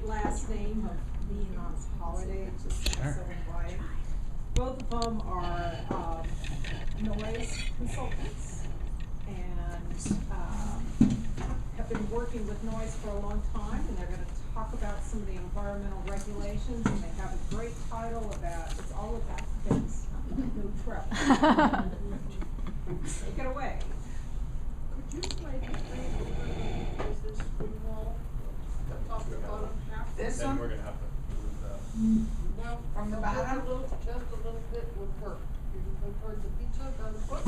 last name of being on holiday, it just sounds so quiet. Both of them are noise consultants and have been working with noise for a long time, and they're going to talk about some of the environmental regulations, and they have a great title about, it's all about things, no trouble. Take it away. Could you explain is this wooden wall up top of the bottom half? This Then one? we're gonna have to move that. Well, From the bottom? just a little bit would hurt. You can go towards the pizza, down the foot.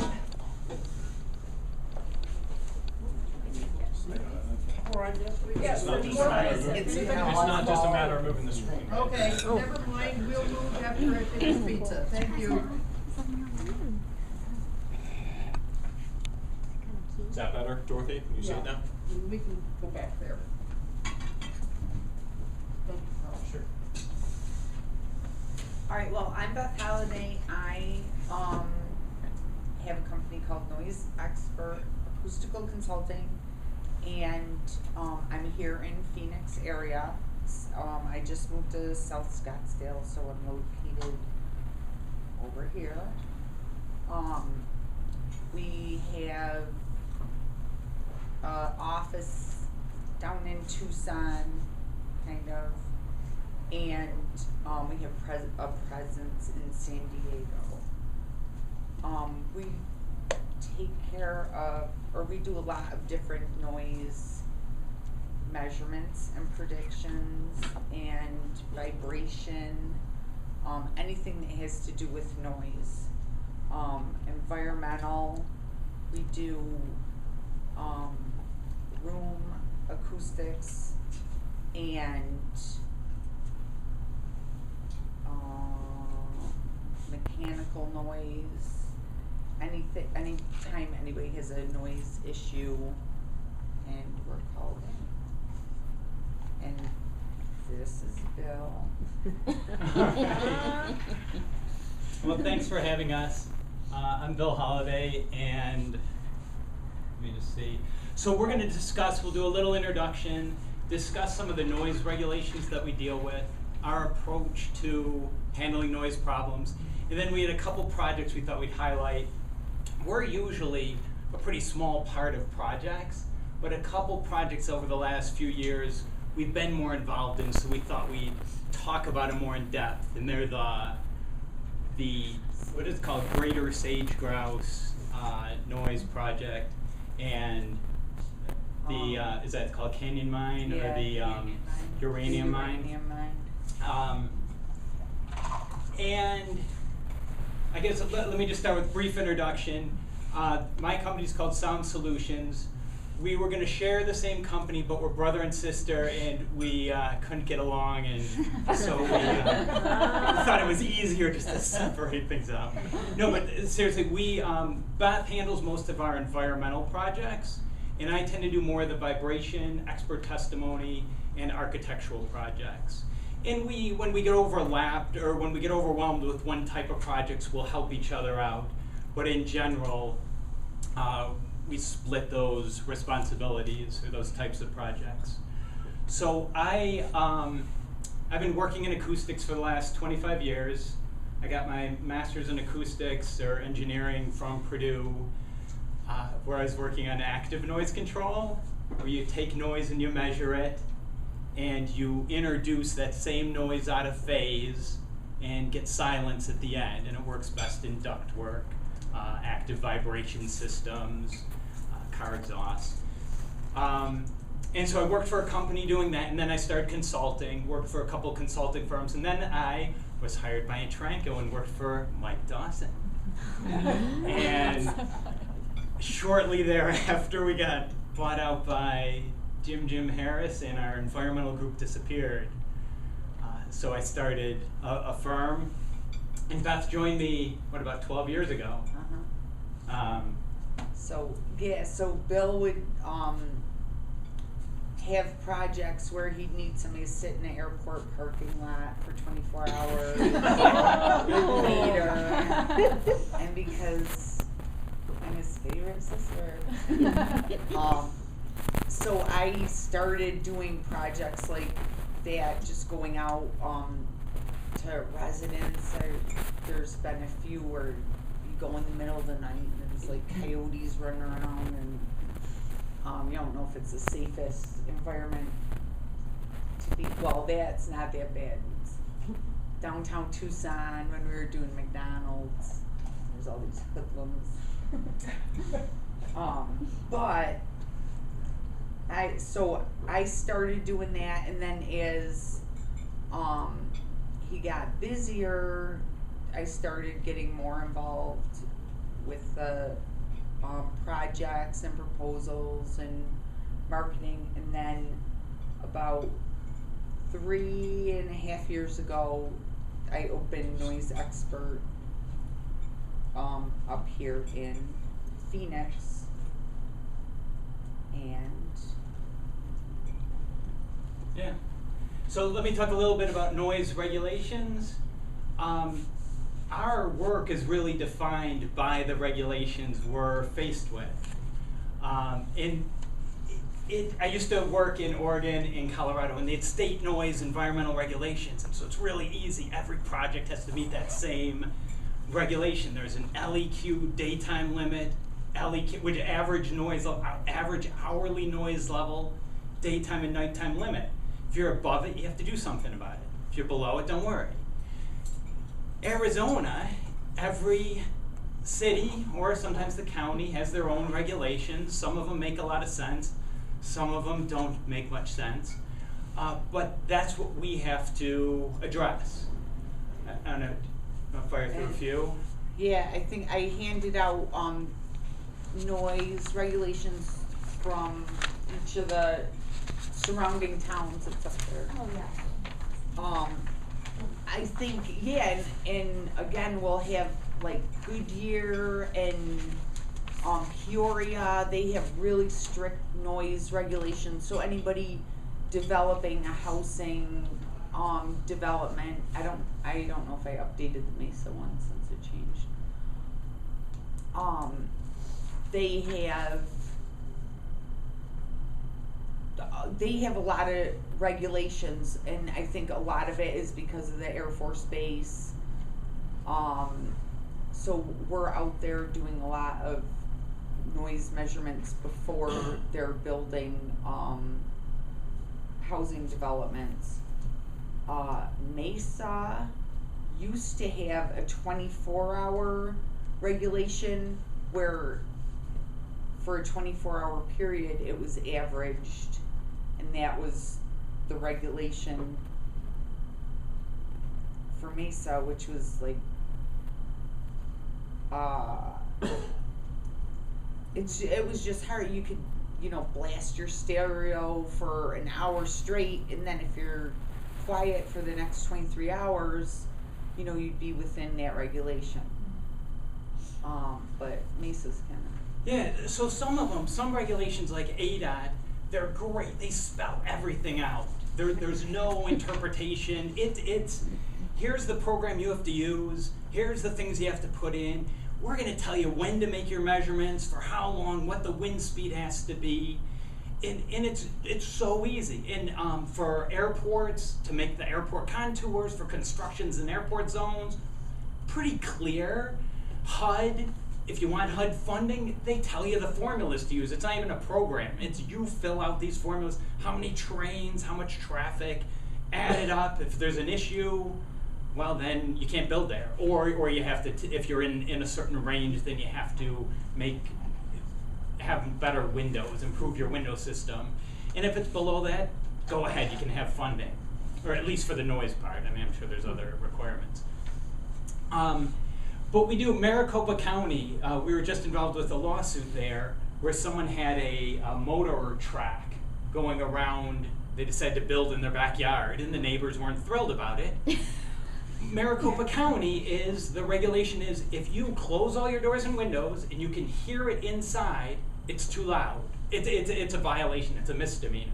Or I guess we. It's not just a matter of moving, It's it's even not just a on matter of moving the screen. Right? Okay, never mind, we'll move after I finish pizza, thank you. Is that better, Dorothy? Can you see it now? We can go back there. Thank you, Carl. Sure. Alright, well, I'm Beth Halliday. I have a company called Noise Expert Acoustical Consulting, and I'm here in Phoenix area. I just moved to South Scottsdale, so I'm located over here. We have office down in Tucson, kind of, and we have a presence in San Diego. We take care of, or we do a lot of different noise measurements and predictions and vibration, anything that has to do with noise. Environmental, we do room acoustics and mechanical noise. Anytime anybody has a noise issue, and we're called in. And this is Bill. Well, thanks for having us. I'm Bill Holliday, and let me just see. So we're going to discuss, we'll do a little introduction, discuss some of the noise regulations that we deal with, our approach to handling noise problems, and then we had a couple projects we thought we'd highlight. We're usually a pretty small part of projects, but a couple projects over the last few years we've been more involved in, so we thought we'd talk about them more in depth. And they're the what is called Greater Sage-Grouse Noise Project, and the is that called Canyon Mine, or the Uranium Mine? Uranium Mine. And I guess let me just start with a brief introduction. My company's called Sound Solutions. We were going to share the same company, but we're brother and sister, and we couldn't get along, and so we thought it was easier just to separate things out. No, but seriously, Beth handles most of our environmental projects, and I tend to do more of the vibration, expert testimony, and architectural projects. And when we get overlapped, or when we get overwhelmed with one type of projects, we'll help each other out. But in general, we split those responsibilities for those types of projects. So I've been working in acoustics for the last 25 years. I got my master's in acoustics or engineering from Purdue, where I was working on active noise control, where you take noise and you measure it, and you introduce that same noise out of phase and get silence at the end, and it works best in ductwork, active vibration systems, car exhaust. And so I worked for a company doing that, and then I started consulting, worked for a couple consulting firms, and then I was hired by Atranco and worked for Mike Dawson. And shortly thereafter, we got bought out by Jim Harris, and our environmental group disappeared. So I started a firm, and Beth joined me, what, about 12 years ago? So Bill would have projects where he'd need somebody to sit in the airport parking lot for 24 hours later, and because I'm his favorite sister, so I started doing projects like that, just going out, to residents, there's been a few where you go in the middle of the night and there's like coyotes running around and, you don't know if it's the safest environment to be, well, that's not that bad. It's downtown Tucson, when we were doing McDonald's, there's all these hoodlums. But I started doing that, and then as he got busier, I started getting more involved with the projects and proposals and marketing, and then about 3.5 years ago, I opened Noise Expert up here in Phoenix, and Yeah. So let me talk a little bit about noise regulations. Our work is really defined by the regulations we're faced with. I used to work in Oregon, in Colorado, and they had state noise environmental regulations, and so it's really easy. Every project has to meet that same regulation. There's an LEQ daytime limit, LEQ, which average hourly noise level, daytime and nighttime limit. If you're above it, you have to do something about it. If you're below it, don't worry. Arizona, every city or sometimes the county has their own regulations. Some of them make a lot of sense. Some of them don't make much sense. But that's what we have to address. I don't know, I'll fire through a few. yeah, I think I handed out noise regulations from each of the surrounding towns that's up there. Oh, yeah. I think, yeah, and again, we'll have like Goodyear and Peoria, they have really strict noise regulations, so anybody developing a housing development, I don't know if I updated the Mesa one since it changed. They have a lot of regulations, and I think a lot of it is because of the Air Force Base. So we're out there doing a lot of noise measurements before they're building housing developments. Mesa used to have a 24-hour regulation where for a 24-hour period it was averaged, and that was the regulation for Mesa, which was like it was just hard. You could, blast your stereo for an hour straight, and then if you're quiet for the next 23 hours, you'd be within that regulation. But Mesa's kind of... Yeah, so some regulations like ADOT, they're great. They spell everything out. There's no interpretation. It's here's the program you have to use. Here's the things you have to put in. We're going to tell you when to make your measurements, for how long, what the wind speed has to be. And it's so easy. And for airports, to make the airport contours, for constructions in airport zones, pretty clear. HUD, if you want HUD funding, they tell you the formulas to use. It's not even a program. It's you fill out these formulas, how many trains, how much traffic, add it up. If there's an issue, well, then you can't build there. Or you have to, if you're in a certain range, then you have to have better windows, improve your window system. And if it's below that, go ahead, you can have funding. Or at least for the noise part. I mean, I'm sure there's other requirements. But we do, Maricopa County, we were just involved with a lawsuit there where someone had a motor track going around. They decided to build in their backyard, and the neighbors weren't thrilled about it. Maricopa County the regulation is, if you close all your doors and windows and you can hear it inside, it's too loud. It's a violation, it's a misdemeanor.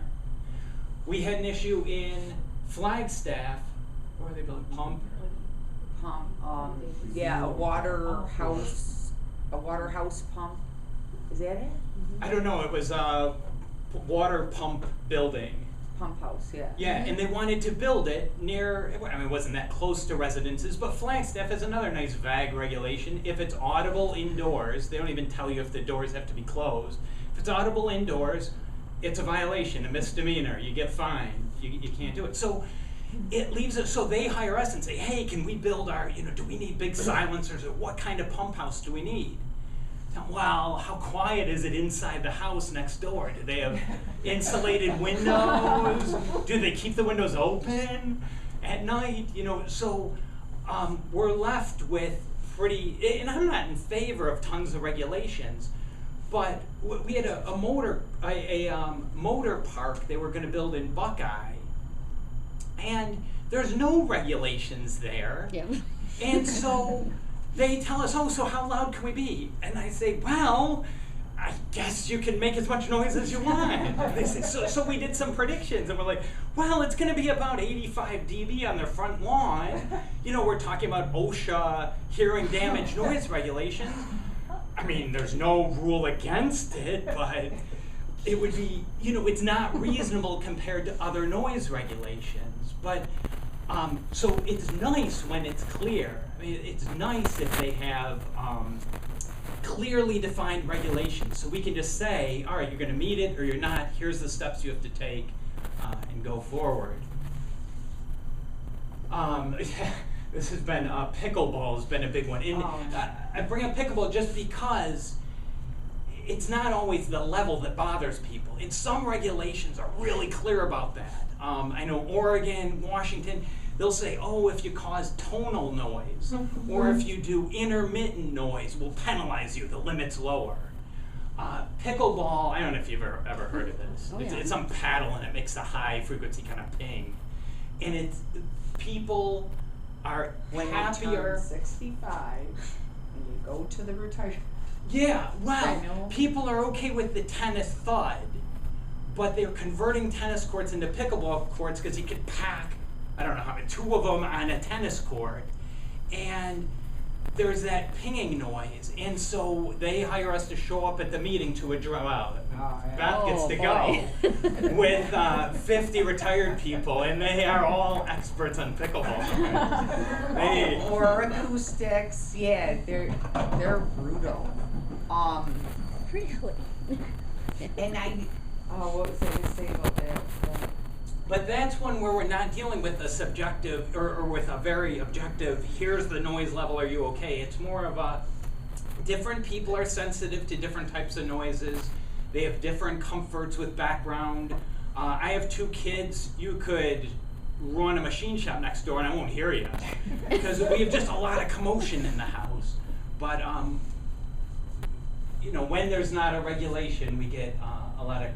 We had an issue in Flagstaff, where are they building, Pump, a water house pump. Is that it? I don't know, it was a water pump building. pump house, yeah. Yeah, and they wanted to build it near, I mean, it wasn't that close to residences, but Flagstaff has another nice vague regulation. If it's audible indoors, they don't even tell you if the doors have to be closed. If it's audible indoors, it's a violation, a misdemeanor, you get fined, you can't do it. So it leaves it, so they hire us and say, hey, can we build our, do we need big silencers, or what kind of pump house do we need? Well, how quiet is it inside the house next door? Do they have insulated windows? Do they keep the windows open at night? So we're left with pretty, and I'm not in favor of tons of regulations, but we had a motor park they were going to build in Buckeye, and there's no regulations there. Yeah. And so they tell us, oh, so how loud can we be? And I say, well, I guess you can make as much noise as you want. And they say, so we did some predictions, and we're like, well, it's going to be about 85 dB on their front lawn. We're talking about OSHA hearing damage noise regulations. I mean, there's no rule against it, but it would be, it's not reasonable compared to other noise regulations. But so it's nice when it's clear. I mean, it's nice if they have clearly defined regulations, so we can just say, all right, you're going to meet it or you're not. Here's the steps you have to take and go forward. This has been pickleball has been a big one. And I bring up pickleball just because it's not always the level that bothers people. And some regulations are really clear about that. I know Oregon, Washington, they'll say, oh, if you cause tonal noise or if you do intermittent noise, we'll penalize you. The limit's lower. Pickleball, I don't know if you've ever heard of this. Oh, yeah. It's some paddle and it makes a high frequency kind of ping. And people are When happier. you turn 65 and you go to the retirement. Yeah, I well, know. people are okay with the tennis thud, but they're converting tennis courts into pickleball courts because you could pack, I don't know how many, 2 of them on a tennis court, and there's that pinging noise, and so they hire us to show up at the meeting to address. Beth gets to go with 50 retired people, and they are all experts on pickleball. Or acoustics, yeah, they're brutal. Really? And what was I going to say about that? But that's one where we're not dealing with a subjective or with a very objective, here's the noise level, are you okay? It's more of a, different people are sensitive to different types of noises. They have different comforts with background. I have 2 kids. You could run a machine shop next door and I won't hear you because we have just a lot of commotion in the house. But when there's not a regulation, we get a lot of,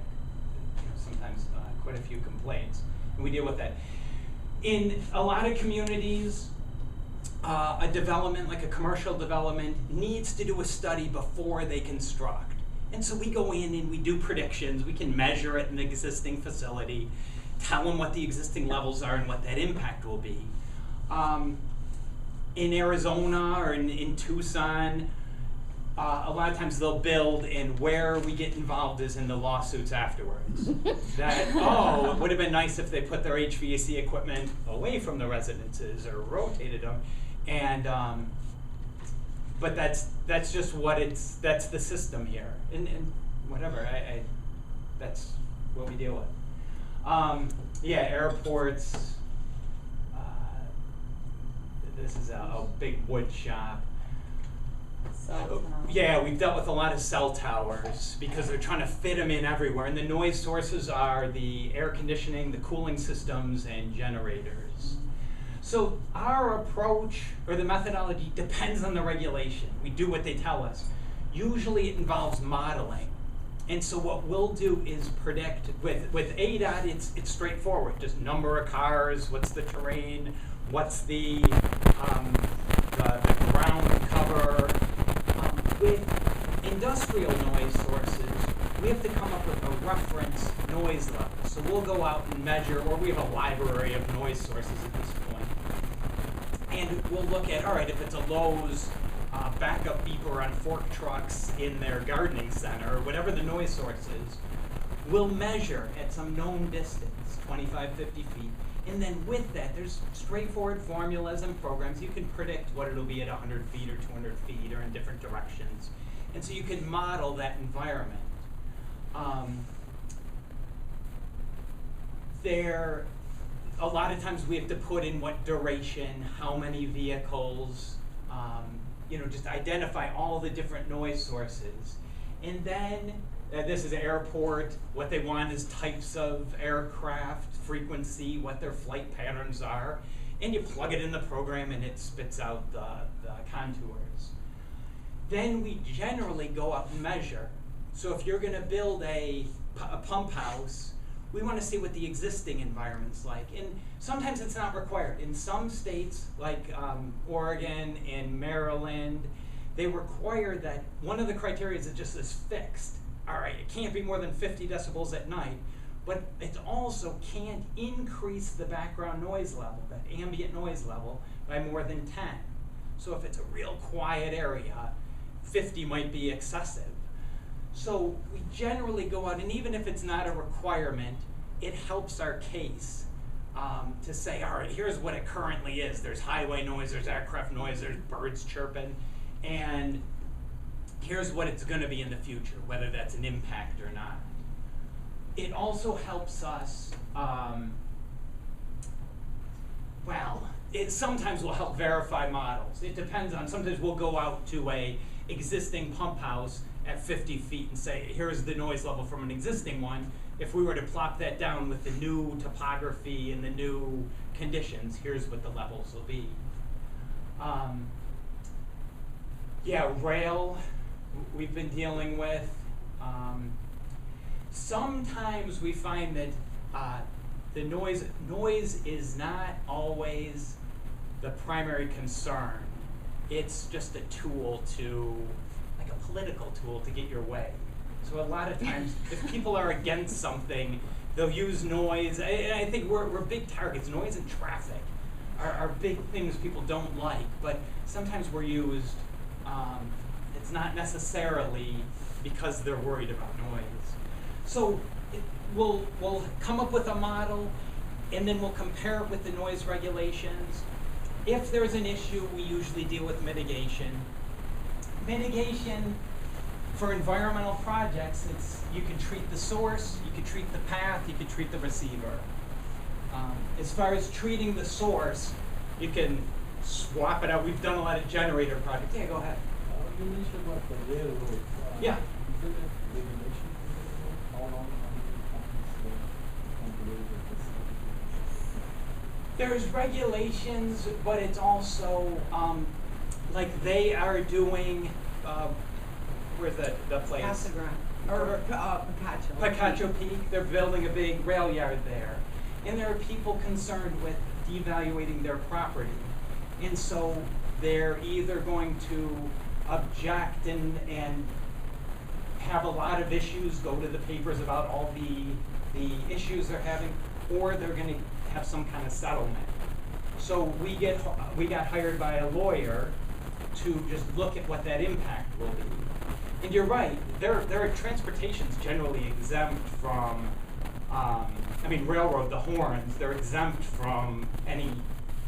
sometimes quite a few complaints, and we deal with that. In a lot of communities, a development, like a commercial development, needs to do a study before they construct. And so we go in and we do predictions. We can measure it in the existing facility, tell them what the existing levels are and what that impact will be. In Arizona or in Tucson, a lot of times they'll build, and where we get involved is in the lawsuits afterwards. That, it would have been nice if they put their HVAC equipment away from the residences or rotated them. And, but that's just what that's the system here. And whatever, that's what we deal with. Yeah, airports, this is a big wood shop. Yeah, we've dealt with a lot of cell towers because they're trying to fit them in everywhere, and the noise sources are the air conditioning, the cooling systems, and generators. So our approach, or the methodology, depends on the regulation. We do what they tell us. Usually it involves modeling. And so what we'll do is predict, with ADOT, it's straightforward, just number of cars, what's the terrain, what's the ground cover. With industrial noise sources, we have to come up with a reference noise level. So we'll go out and measure, or we have a library of noise sources at this point. And we'll look at, all right, if it's a Lowe's backup beeper on fork trucks in their gardening center, or whatever the noise source is, we'll measure at some known distance, 25, 50 feet, and then with that, there's straightforward formulas and programs. You can predict what it'll be at 100 feet or 200 feet or in different directions. And so you can model that environment. A lot of times we have to put in what duration, how many vehicles, just identify all the different noise sources. And then, this is airport, what they want is types of aircraft, frequency, what their flight patterns are, and you plug it in the program and it spits out the contours. Then we generally go up and measure. So if you're gonna build a pump house, we want to see what the existing environment's like. And sometimes it's not required. In some states, like Oregon and Maryland, they require that one of the criteria is it just is fixed. All right, it can't be more than 50 decibels at night, but it also can't increase the background noise level, that ambient noise level, by more than 10. So if it's a real quiet area, 50 might be excessive. So we generally go out, and even if it's not a requirement, it helps our case to say, all right, here's what it currently is. There's highway noise, there's aircraft noise, there's birds chirping, and here's what it's going to be in the future, whether that's an impact or not. It also helps us, it sometimes will help verify models. It depends on, sometimes we'll go out to a existing pump house at 50 feet and say, here's the noise level from an existing one. If we were to plop that down with the new topography and the new conditions, here's what the levels will be. Rail, we've been dealing with. Sometimes we find that the noise is not always the primary concern. It's just a tool like a political tool to get your way. So a lot of times, if people are against something, they'll use noise. I think we're big targets. Noise and traffic are big things people don't like, but sometimes we're used, it's not necessarily because they're worried about noise. So we'll come up with a model, and then we'll compare it with the noise regulations. If there's an issue, we usually deal with mitigation. Mitigation for environmental projects, you can treat the source, you can treat the path, you can treat the receiver. As far as treating the source, you can swap it out. We've done a lot of generator projects. Yeah, go ahead. You mentioned about the railroad. Yeah. Is it a regulation? How long There's regulations, but it's also like they are doing. Where's the place? AZAEP, or Picacho. Picacho Peak. They're building a big rail yard there, and there are people concerned with devaluating their property, and so they're either going to object and have a lot of issues, go to the papers about all the issues they're having, or they're going to have some kind of settlement. So we got hired by a lawyer to just look at what that impact will be. And you're right, their transportation's generally exempt from, railroad, the horns, they're exempt from any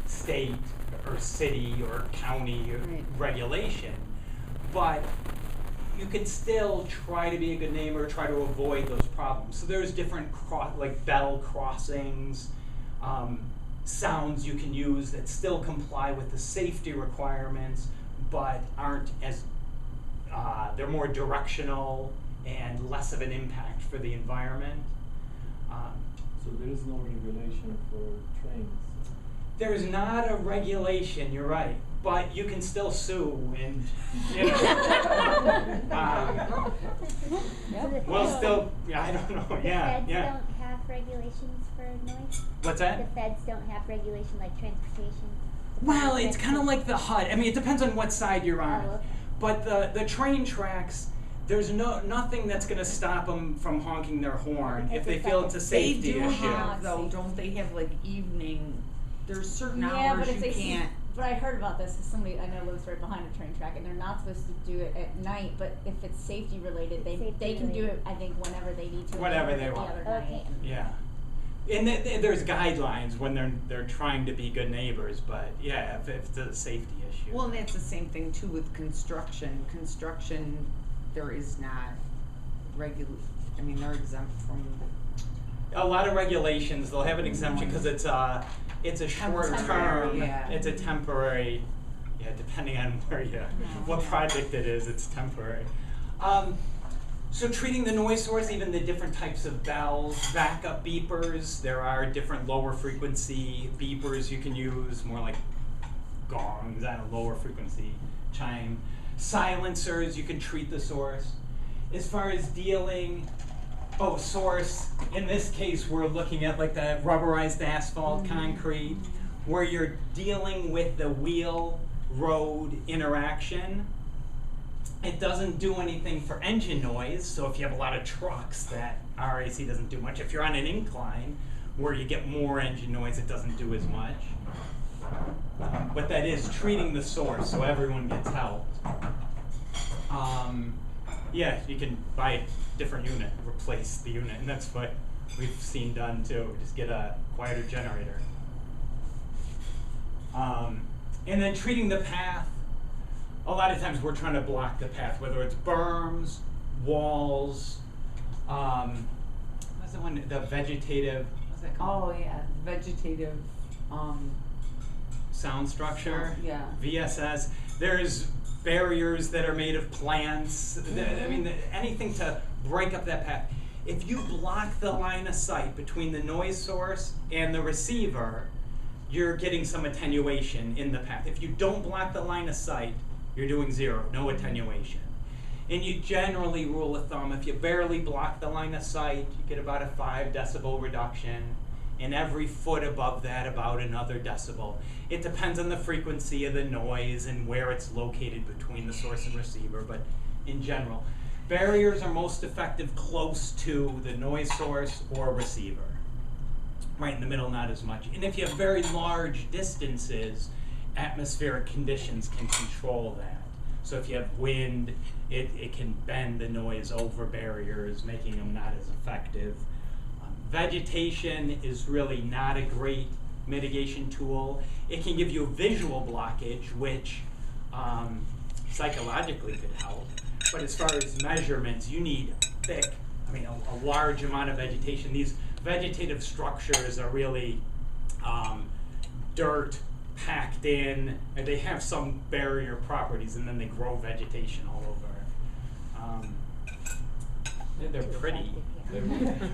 state or city or county or regulation. But you could still try to be a good neighbor, try to avoid those problems. So there's different like bell crossings, sounds you can use that still comply with the safety requirements, but aren't as, they're more directional and less of an impact for the environment. So there is no regulation for trains? There's not a regulation, you're right, but you can still sue and, well, still, I don't know, The yeah. feds don't have regulations for noise? What's that? The feds don't have regulation like transportation? Well, it's kind of like the HUD. It depends on what side you're on. Oh, okay. But the train tracks, there's nothing that's going to stop them from honking their horn if they feel it's a safety They do issue. have, though, don't they have like evening, there's certain Yeah, hours but if you they see can't. but I heard about this, 'cause somebody I know lives right behind a train track, and they're not supposed to do it at night, but if it's safety related, they can do it, I think, whenever they need to. Whenever they the want. other Okay. night. Yeah. And there's guidelines when they're trying to be good neighbors, but yeah, if it's a safety issue. Well, and that's the same thing too with construction. Construction, there is not I mean, they're exempt from. A lot of regulations, they'll have an exemption because it's a short Temporary, term, yeah. it's a temporary, yeah, depending on what project it is, it's temporary. So treating the noise source, even the different types of bells, backup beepers, there are different lower frequency beepers you can use, more like gongs, lower frequency chime. Silencers, you can treat the source. As far as dealing, source, in this case we're looking at like the rubberized asphalt concrete, where you're dealing with the wheel-road interaction. It doesn't do anything for engine noise, so if you have a lot of trucks, that RAC doesn't do much. If you're on an incline where you get more engine noise, it doesn't do as much. But that is treating the source, so everyone gets helped. Yeah, you can buy a different unit, replace the unit, and that's what we've seen done too. Just get a quieter generator. And then treating the path. A lot of times we're trying to block the path, whether it's berms, walls, what's the one, the vegetative, what's that called? Oh yeah, vegetative. Sound structure, Yeah. VSS. There's barriers that are made of plants. I mean, anything to break up that path. If you block the line of sight between the noise source and the receiver, you're getting some attenuation in the path. If you don't block the line of sight, you're doing zero, no attenuation. And you generally, rule of thumb, if you barely block the line of sight, you get about a 5 decibel reduction. And every foot above that, about another decibel. It depends on the frequency of the noise and where it's located between the source and receiver, but in general. Barriers are most effective close to the noise source or receiver. Right in the middle, not as much. And if you have very large distances, atmospheric conditions can control that. So if you have wind, it can bend the noise over barriers, making them not as effective. Vegetation is really not a great mitigation tool. It can give you a visual blockage, which psychologically could help. But as far as measurements, you need thick, a large amount of vegetation. These vegetative structures are really dirt packed in, and they have some barrier properties, and then they grow vegetation all over. They're pretty.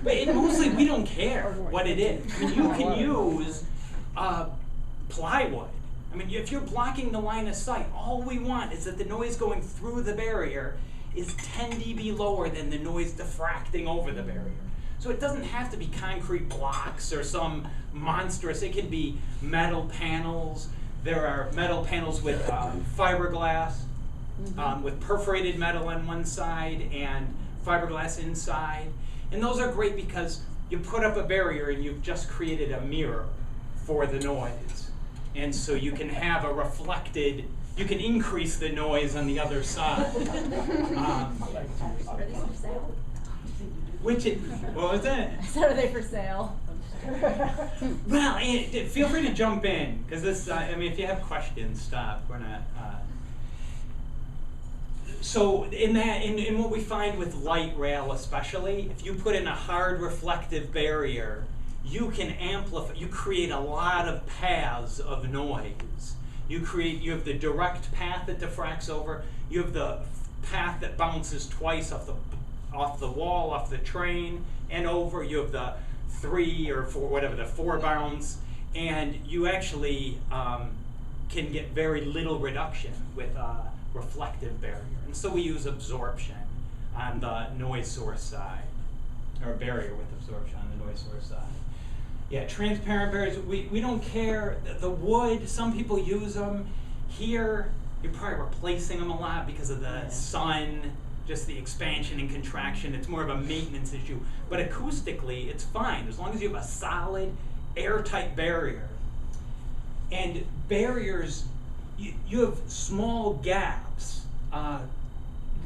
But mostly we don't care what it is. I mean, you can use plywood. I mean, if you're blocking the line of sight, all we want is that the noise going through the barrier is 10 dB lower than the noise diffracting over the barrier. So it doesn't have to be concrete blocks or some monstrous, it can be metal panels. There are metal panels with fiberglass, with perforated metal on one side and fiberglass inside. And those are great because you put up a barrier and you've just created a mirror for the noise. And so you can have a reflected, you can increase the noise on the other side. Are these for sale? What was that? I said, are they for sale? Well, feel free to jump in, because this, if you have questions, stop. We're not, So in what we find with light rail especially, if you put in a hard reflective barrier, you can amplify, you create a lot of paths of noise. You have the direct path that diffracts over, you have the path that bounces twice off the wall, off the train, and over. You have the 3 or 4, whatever, the 4 bounce, and you actually can get very little reduction with a reflective barrier. And so we use absorption on the noise source side, or barrier with absorption on the noise source side. Yeah, transparent barriers, we don't care. The wood, some people use them. Here, you're probably replacing them a lot because of the sun, just the expansion and contraction. It's more of a maintenance issue. But acoustically, it's fine, as long as you have a solid, airtight barrier. And barriers, you have small gaps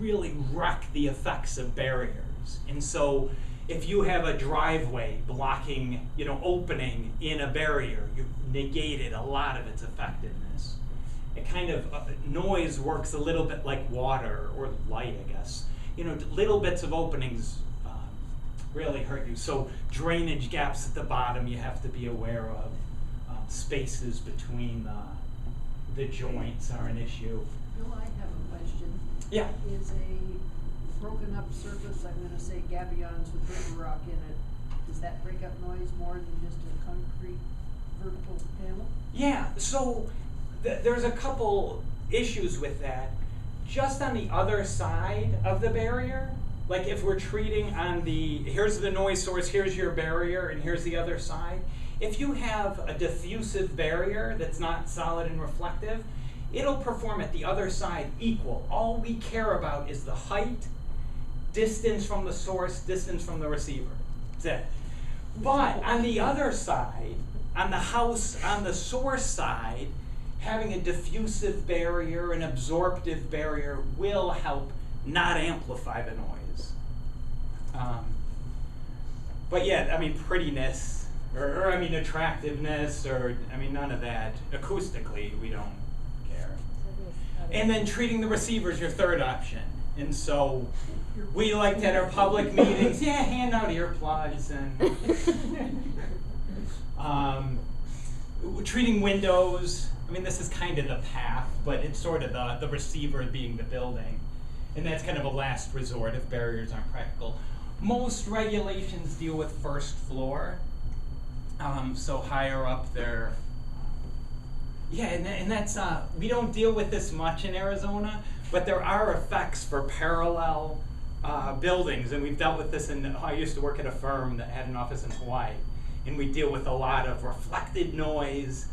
really wreck the effects of barriers. And so if you have a driveway blocking, opening in a barrier, you've negated a lot of its effectiveness. It kind of, noise works a little bit like water or light, I guess. Little bits of openings really hurt you. So drainage gaps at the bottom you have to be aware of. Spaces between the joints are an issue. Bill, I have a question. Yeah. Is a broken up surface, I'm gonna say gabions with river rock in it, does that break up noise more than just a concrete vertical panel? Yeah, so there's a couple issues with that. Just on the other side of the barrier, like if we're treating on here's the noise source, here's your barrier, and here's the other side. If you have a diffusive barrier that's not solid and reflective, it'll perform at the other side equal. All we care about is the height, distance from the source, distance from the receiver. That's it. But on the other side, on the source side, having a diffusive barrier, an absorptive barrier will help not amplify the noise. But yeah, prettiness, or attractiveness, or none of that. Acoustically, we don't care. And then treating the receiver is your third option. And so we like to at our public meetings, hand out earplugs and treating windows. This is kind of the path, but it's sort of the receiver being the building. And that's kind of a last resort if barriers aren't practical. Most regulations deal with first floor. So higher up there. And that's, we don't deal with this much in Arizona, but there are effects for parallel buildings. And we've dealt with this I used to work at a firm that had an office in Hawaii. And we deal with a lot of reflected noise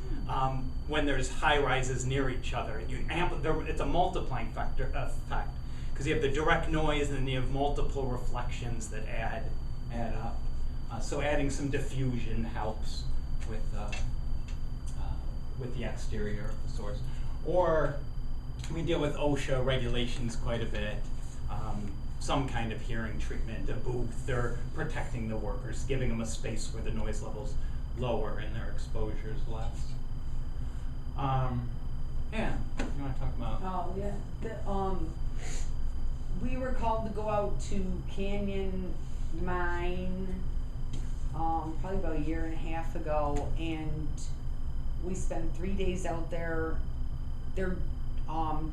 when there's high rises near each other. And it's a multiplying effect, because you have the direct noise and then you have multiple reflections that add up. So adding some diffusion helps with the exterior of the source. Or we deal with OSHA regulations quite a bit. Some kind of hearing treatment, a booth, they're protecting the workers, giving them a space where the noise level's lower and their exposure's less. You want to talk about? Oh, yeah. We were called to go out to Canyon Mine probably about a year and a half ago, and we spent 3 days out there. They're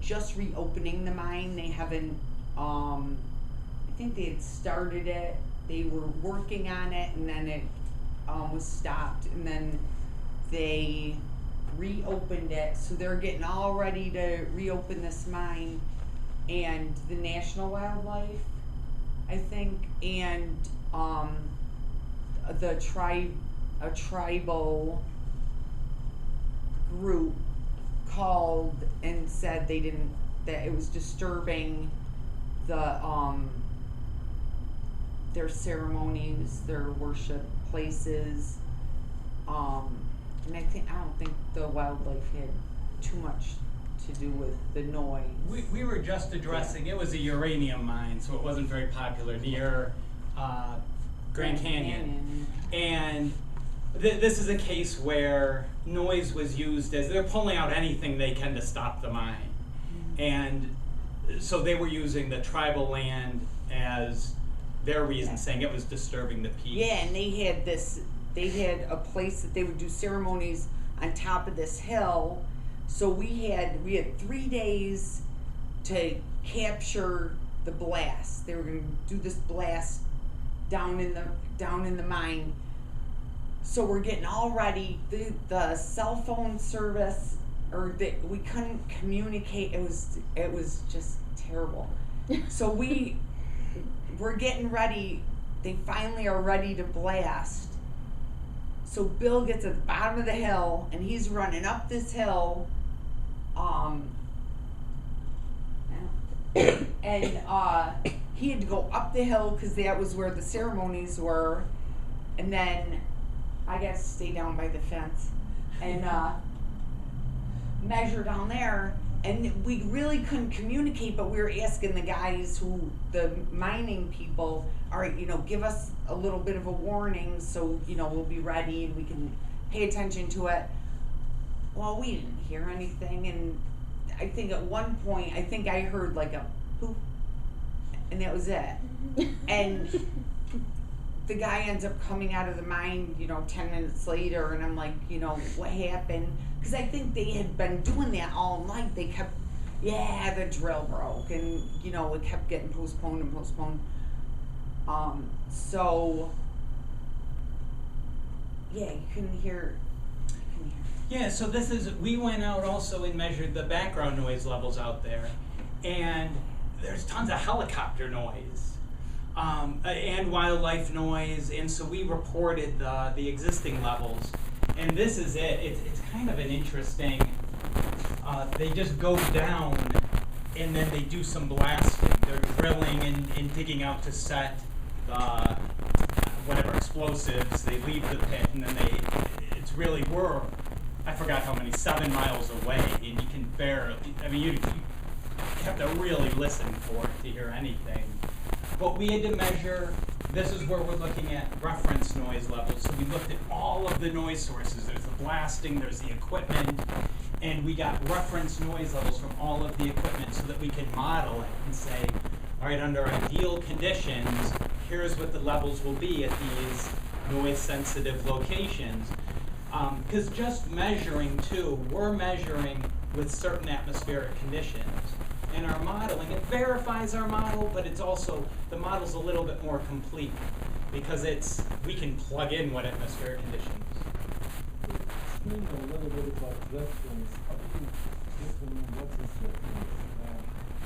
just reopening the mine. They haven't, I think they had started it. They were working on it, and then it was stopped, and then they reopened it. So they're getting all ready to reopen this mine, and the National Wildlife, I think, and a tribal group called and said that it was disturbing their ceremonies, their worship places, and I don't think the wildlife had too much to do with the noise. We were just addressing, it was a uranium mine, so it wasn't very popular, near Grand Canyon. And this is a case where noise was used as, they're pulling out anything they can to stop the mine. Mm-hmm. And so they were using the tribal land as their reason, saying it was disturbing the peace. Yeah, and they had a place that they would do ceremonies on top of this hill. So we had 3 days to capture the blast. They were going to do this blast down in the mine. So we're getting all ready. The cell phone service, we couldn't communicate. It was just terrible. So we're getting ready. They finally are ready to blast. So Bill gets at the bottom of the hill, and he's running up this hill. And he had to go up the hill because that was where the ceremonies were, and then I got to stay down by the fence. And measure down there, and we really couldn't communicate, but we were asking the guys the mining people, all right, give us a little bit of a warning so, we'll be ready and we can pay attention to it. Well, we didn't hear anything, and I think at one point, I heard like a boop, and that was it. And the guy ends up coming out of the mine, 10 minutes later, and I'm like, what happened? Because I think they had been doing that all night. They kept, the drill broke, and, it kept getting postponed and postponed. So, you couldn't hear. Yeah, so we went out also and measured the background noise levels out there, and there's tons of helicopter noise, and wildlife noise, and so we reported the existing levels, and this is it. It's kind of an interesting, they just go down, and then they do some blasting. They're drilling and digging out to set the, whatever explosives, they leave the pit, and then I forgot how many, 7 miles away, and you can barely, you have to really listen for it to hear anything. But we had to measure, this is where we're looking at reference noise levels. So we looked at all of the noise sources. There's the blasting, there's the equipment, and we got reference noise levels from all of the equipment so that we could model it and say, all right, under ideal conditions, here's what the levels will be at these noise-sensitive locations. Because just measuring too, we're measuring with certain atmospheric conditions. And our modeling, it verifies our model, but it's also, the model's a little bit more complete because we can plug in what atmospheric conditions. Explain a little bit about reference. How do you determine what is reference?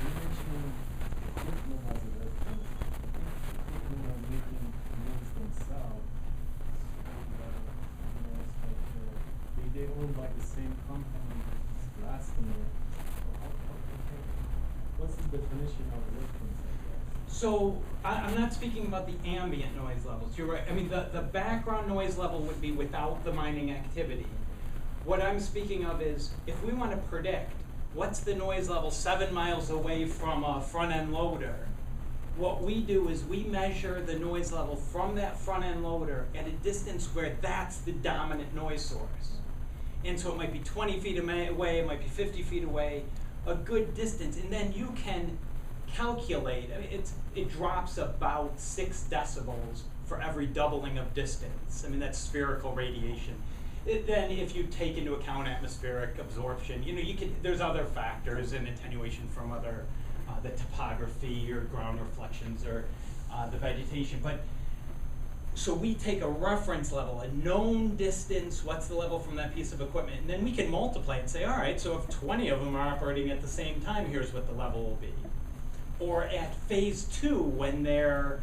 You mentioned equipment as a reference. Equipment are making noise themselves. They owned by the same company, it's blasting it. What's the definition of reference, I guess? So I'm not speaking about the ambient noise levels. You're right. The background noise level would be without the mining activity. What I'm speaking of is if we want to predict what's the noise level 7 miles away from a front-end loader, what we do is we measure the noise level from that front-end loader at a distance where that's the dominant noise source. And so it might be 20 feet away, it might be 50 feet away, a good distance. And then you can calculate, it drops about 6 decibels for every doubling of distance. That's spherical radiation. Then if you take into account atmospheric absorption, there's other factors and attenuation from other, the topography or ground reflections or the vegetation. So we take a reference level, a known distance, what's the level from that piece of equipment, and then we can multiply it and say, all right, so if 20 of them are operating at the same time, here's what the level will be. Or at phase 2, when they're,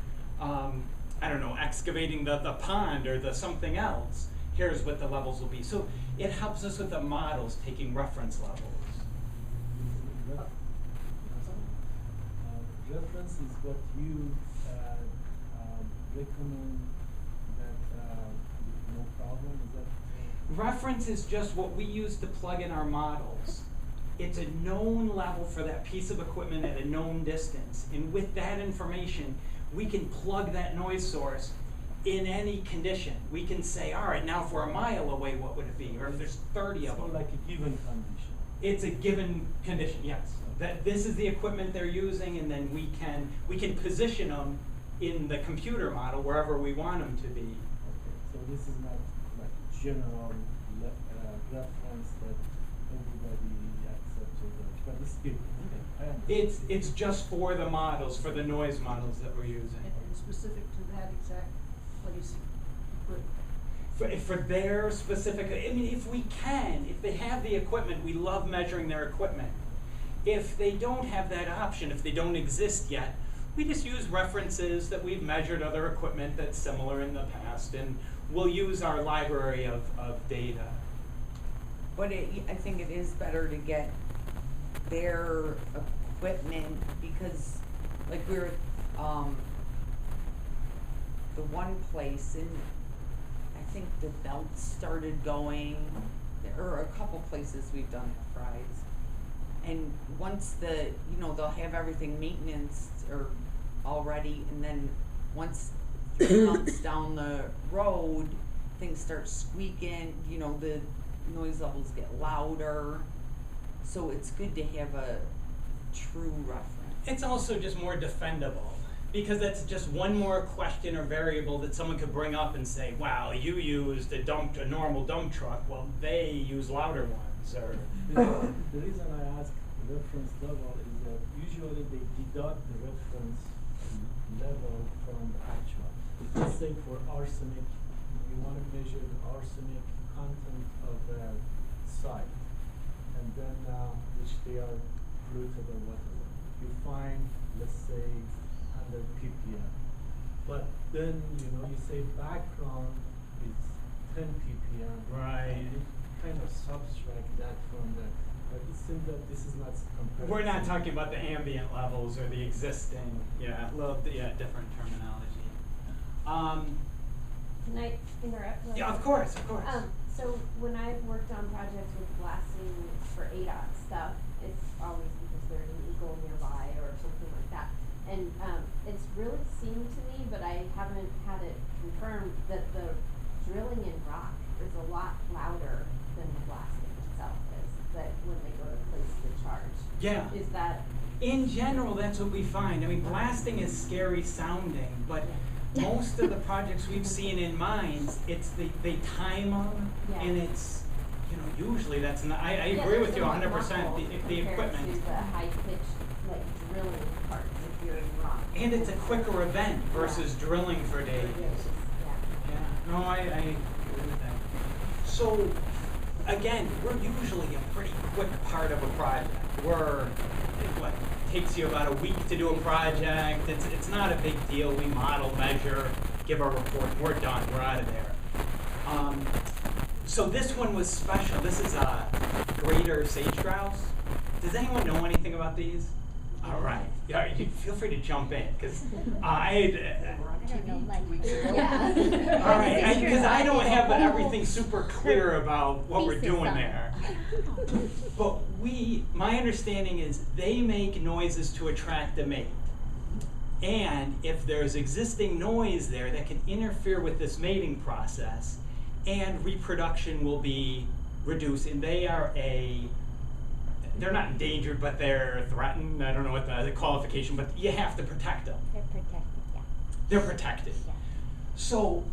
excavating the pond or the something else, here's what the levels will be. So it helps us with the models taking reference levels. Reference is what you recommend no problem, is that? Reference is just what we use to plug in our models. It's a known level for that piece of equipment at a known distance. And with that information, we can plug that noise source in any condition. We can say, all right, now if we're a mile away, what would it be? Or if there's 30 of them. Like a given condition. It's a given condition, yes. That this is the equipment they're using, and then we can position them in the computer model wherever we want them to be. Okay, so this is not like general reference that everybody accepts, but it's good. Okay, I understand. It's just for the models, for the noise models that we're using. And specific to that exact place, For their specific, if they have the equipment, we love measuring their equipment. If they don't have that option, if they don't exist yet, we just use references that we've measured other equipment that's similar in the past, and we'll use our library of data. But I think it is better to get their equipment because, like we were, the one place, and I think the belts started going, or a couple places. places we've done fries. And once they'll have everything maintenance or already, and then once 3 months down the road, things start squeaking, the noise levels get louder. So it's good to have a true reference. It's also just more defendable, because that's just one more question or variable that someone could bring up and say, wow, you used a normal dump truck, well, they use louder ones, or... The reason I ask reference level is that usually they deduct the reference level from the actual. Let's say for arsenic, you want to measure the arsenic content of the site, and then which they are polluted or whatever. You find, let's say, 100 ppm. But then, you say background is 10 ppm. Right. And you kind of subtract that from the, but it seems that this is not comparison. We're not talking about the ambient levels or the existing, different terminology. Can I interrupt? Yeah, of course. So when I've worked on projects with blasting for ADOT stuff, it's always because there's an eagle nearby or something like that. And it's really seemed to me, but I haven't had it confirmed, that the drilling in rock is a lot louder than the blasting itself is, that when they go to place the charge. Yeah. Is that... In general, that's what we find. I mean, blasting is scary sounding, but most of the projects we've seen in mines, it's they time them, and it's, usually that's not, I agree with you 100%, the equipment. To the high-pitched, drilling parts if you're in rock. And it's a quicker event versus drilling for days. Yeah, no, I agree with that. So, again, we're usually a pretty quick part of a project. It takes you about a week to do a project. It's not a big deal. We model, measure, give our report. We're done. We're out of there. So this one was special. This is a greater Sage-Grouse. Does anyone know anything about these? All right. Yeah, you feel free to jump in, because I don't know much. all right, because I don't have everything super clear about what we're doing there. But my understanding is they make noises to attract a mate. And if there's existing noise there that can interfere with this mating process, and reproduction will be reduced, and they're not endangered, but they're threatened. I don't know what the qualification, but you have to protect them. They're protected, yeah. They're protected. Yeah. So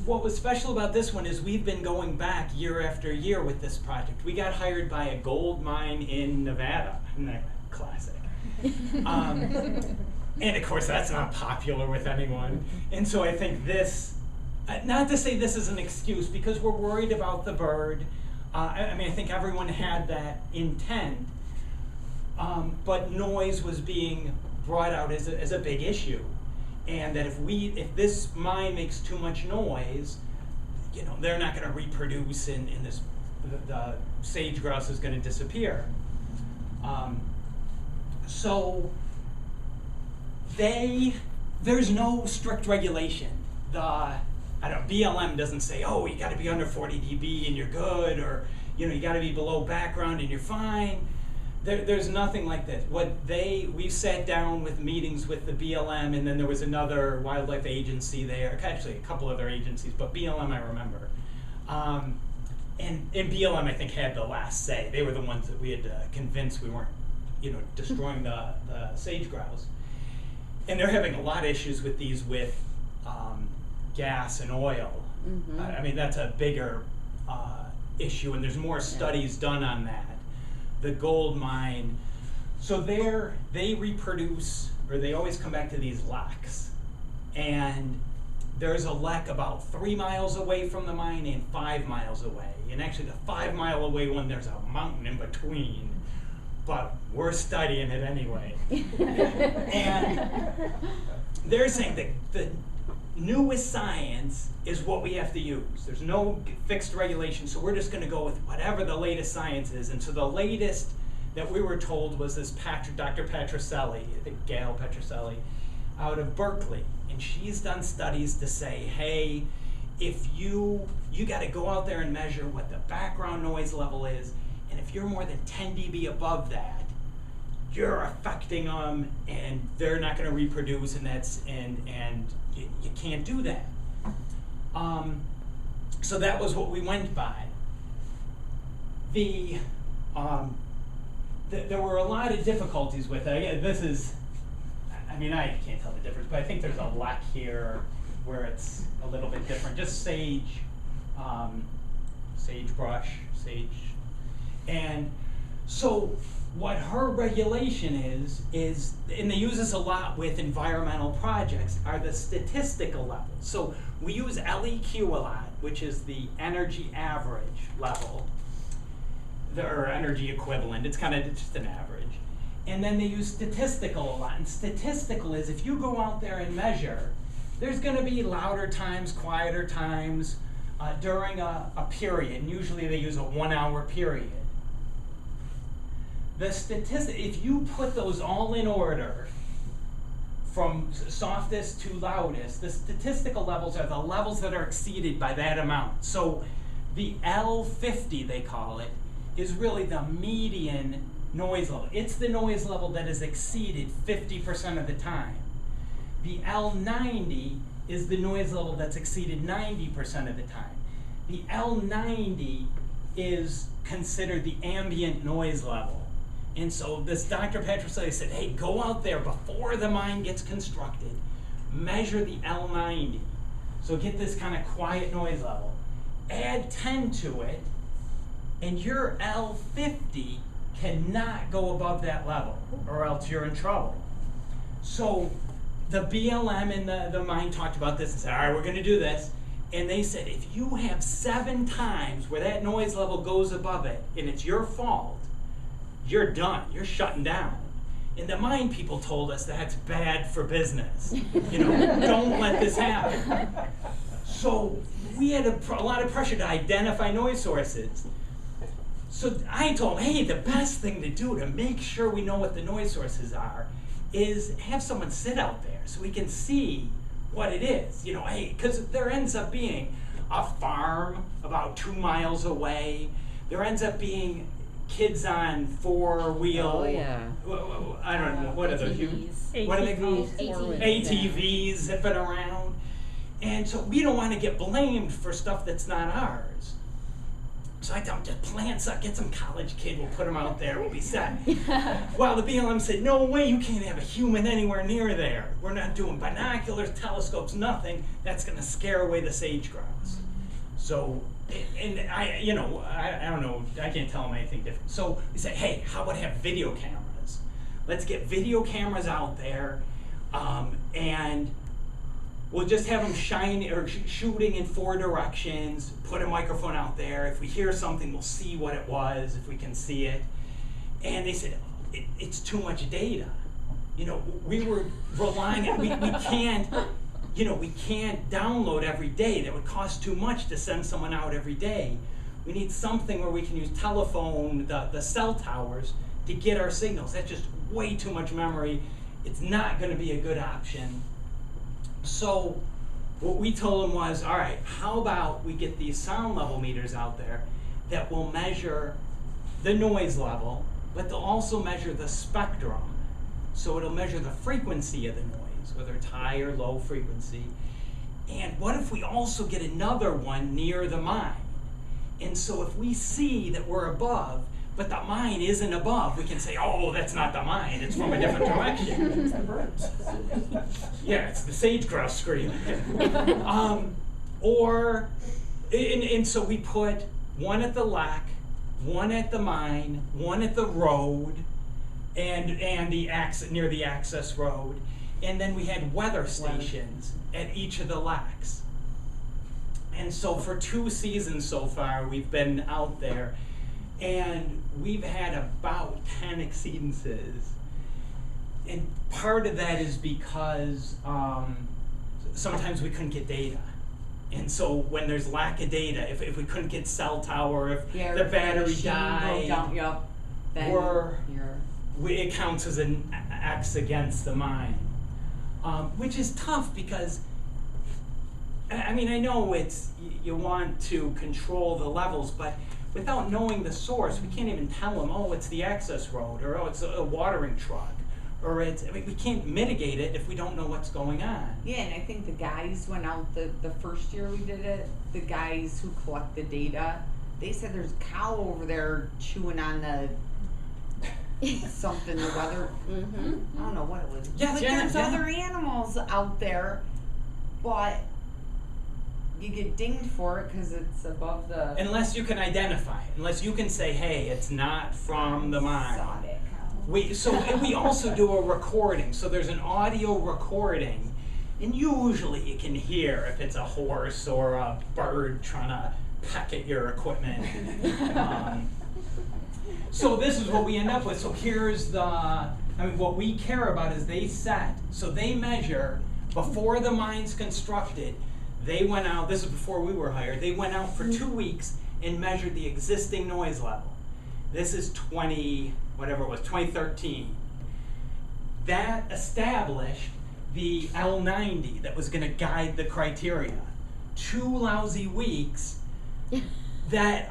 what was special about this one is we've been going back year after year with this project. We got hired by a gold mine in Nevada. Isn't that classic? And of course that's not popular with anyone. And so I think this, not to say this is an excuse, because we're worried about the bird. I think everyone had that intent, but noise was being brought out as a big issue, and that if this mine makes too much noise, they're not going to reproduce, and the sage-grouse is going to disappear. So there's no strict regulation. BLM doesn't say, oh, you got to be under 40 dB and you're good, or you got to be below background and you're fine. There's nothing like that. We sat down with meetings with the BLM, and then there was another wildlife agency there, actually a couple other agencies, but BLM I remember. And BLM I think had the last say. They were the ones that we had to convince we weren't, destroying the sage-grouse. And they're having a lot of issues with these with gas and oil. Mm-hmm. That's a bigger issue, and there's more studies done on that. The gold mine, so they reproduce, or they always come back to these leks. And there's a lek about 3 miles away from the mine and 5 miles away. And actually the 5 mile away one, there's a mountain in between. But we're studying it anyway. And they're saying that the newest science is what we have to use. There's no fixed regulation, so we're just going to go with whatever the latest science is. And so the latest that we were told was this Dr. Petroselli, I think Gail Petroselli, out of Berkeley. And she's done studies to say, hey, if you got to go out there and measure what the background noise level is, And if you're more than 10 dB above that, you're affecting them, and they're not going to reproduce, and you can't do that. So that was what we went by. There were a lot of difficulties with it. Again, I can't tell the difference, but I think there's a lack here where it's a little bit different. Just sagebrush, sage. And so what her regulation is, and they use this a lot with environmental projects, are the statistical levels. So we use LEQ a lot, which is the energy average level, or energy equivalent. It's kind of just an average. And then they use statistical a lot. And statistical is if you go out there and measure, there's going to be louder times, quieter times during a period. And usually they use a 1 hour period. If you put those all in order, from softest to loudest, the statistical levels are the levels that are exceeded by that amount. So the L50, they call it, is really the median noise level. It's the noise level that is exceeded 50% of the time. The L90 is the noise level that's exceeded 90% of the time. The L90 is considered the ambient noise level. And so this Dr. Petroselli said, hey, go out there before the mine gets constructed, measure the L90. So get this kind of quiet noise level. Add 10 to it, and your L50 cannot go above that level, or else you're in trouble. So the BLM and the mine talked about this and said, all right, we're going to do this. And they said, if you have 7 times where that noise level goes above it, and it's your fault, you're done. You're shutting down. And the mine people told us that's bad for business. Don't let this happen. So we had a lot of pressure to identify noise sources. So I told them, hey, the best thing to do to make sure we know what the noise sources are is have someone sit out there so we can see what it is. Hey, because there ends up being a farm about 2 miles away. There ends up being kids on 4-wheel. Oh, yeah. I don't know, what are those? What are they called? ATVs zipping around. And so we don't want to get blamed for stuff that's not ours. So I tell them, just plant some, get some college kid, we'll put him out there, we'll be set. Well, the BLM said, no way, you can't have a human anywhere near there. We're not doing binoculars, telescopes, nothing. That's going to scare away the sage-grouse. So, and I don't know, I can't tell them anything different. So we said, hey, how about have video cameras? Let's get video cameras out there, and we'll just have them shooting in 4 directions, put a microphone out there. If we hear something, we'll see what it was, if we can see it. And they said, it's too much data. We were relying on, we can't download every day. That would cost too much to send someone out every day. We need something where we can use telephone, the cell towers, to get our signals. That's just way too much memory. It's not going to be a good option. So what we told them was, all right, how about we get these sound level meters out there that will measure the noise level, but they'll also measure the spectrum. So it'll measure the frequency of the noise, whether it's high or low frequency. And what if we also get another one near the mine? And so if we see that we're above, but the mine isn't above, we can say, oh, that's not the mine, it's from a different direction. It's the birds. Yeah, it's the sage-grouse screaming. And so we put one at the lac, one at the mine, one at the road, and near the access road. And then we had weather stations at each of the lacs. And so for 2 seasons so far, we've been out there, and we've had about 10 exceedances. And part of that is because sometimes we couldn't get data. And so when there's lack of data, if we couldn't get cell tower, if the battery died, it counts as an X against the mine. Which is tough because, I know you want to control the levels, but without knowing the source, we can't even tell them, oh, it's the access road, or oh, it's a watering truck, or it's, I mean, we can't mitigate it if we don't know what's going on. Yeah, and I think the guys went out the first year we did it, the guys who collect the data, they said there's a cow over there chewing on the something, the weather, I don't know what it was. Yeah, Like yeah, there's yeah. other animals out there, but you get dinged for it because it's above the Unless you can identify it, unless you can say, hey, it's not from the mine. exotic. And we also do a recording, so there's an audio recording, and usually you can hear if it's a horse or a bird trying to peck at your equipment. So this is what we end up with. So here's what we care about is they measure, before the mine's constructed, they went out, this is before we were hired, they went out for 2 weeks and measured the existing noise level. This is 2013. That established the L90 that was going to guide the criteria. 2 lousy weeks that,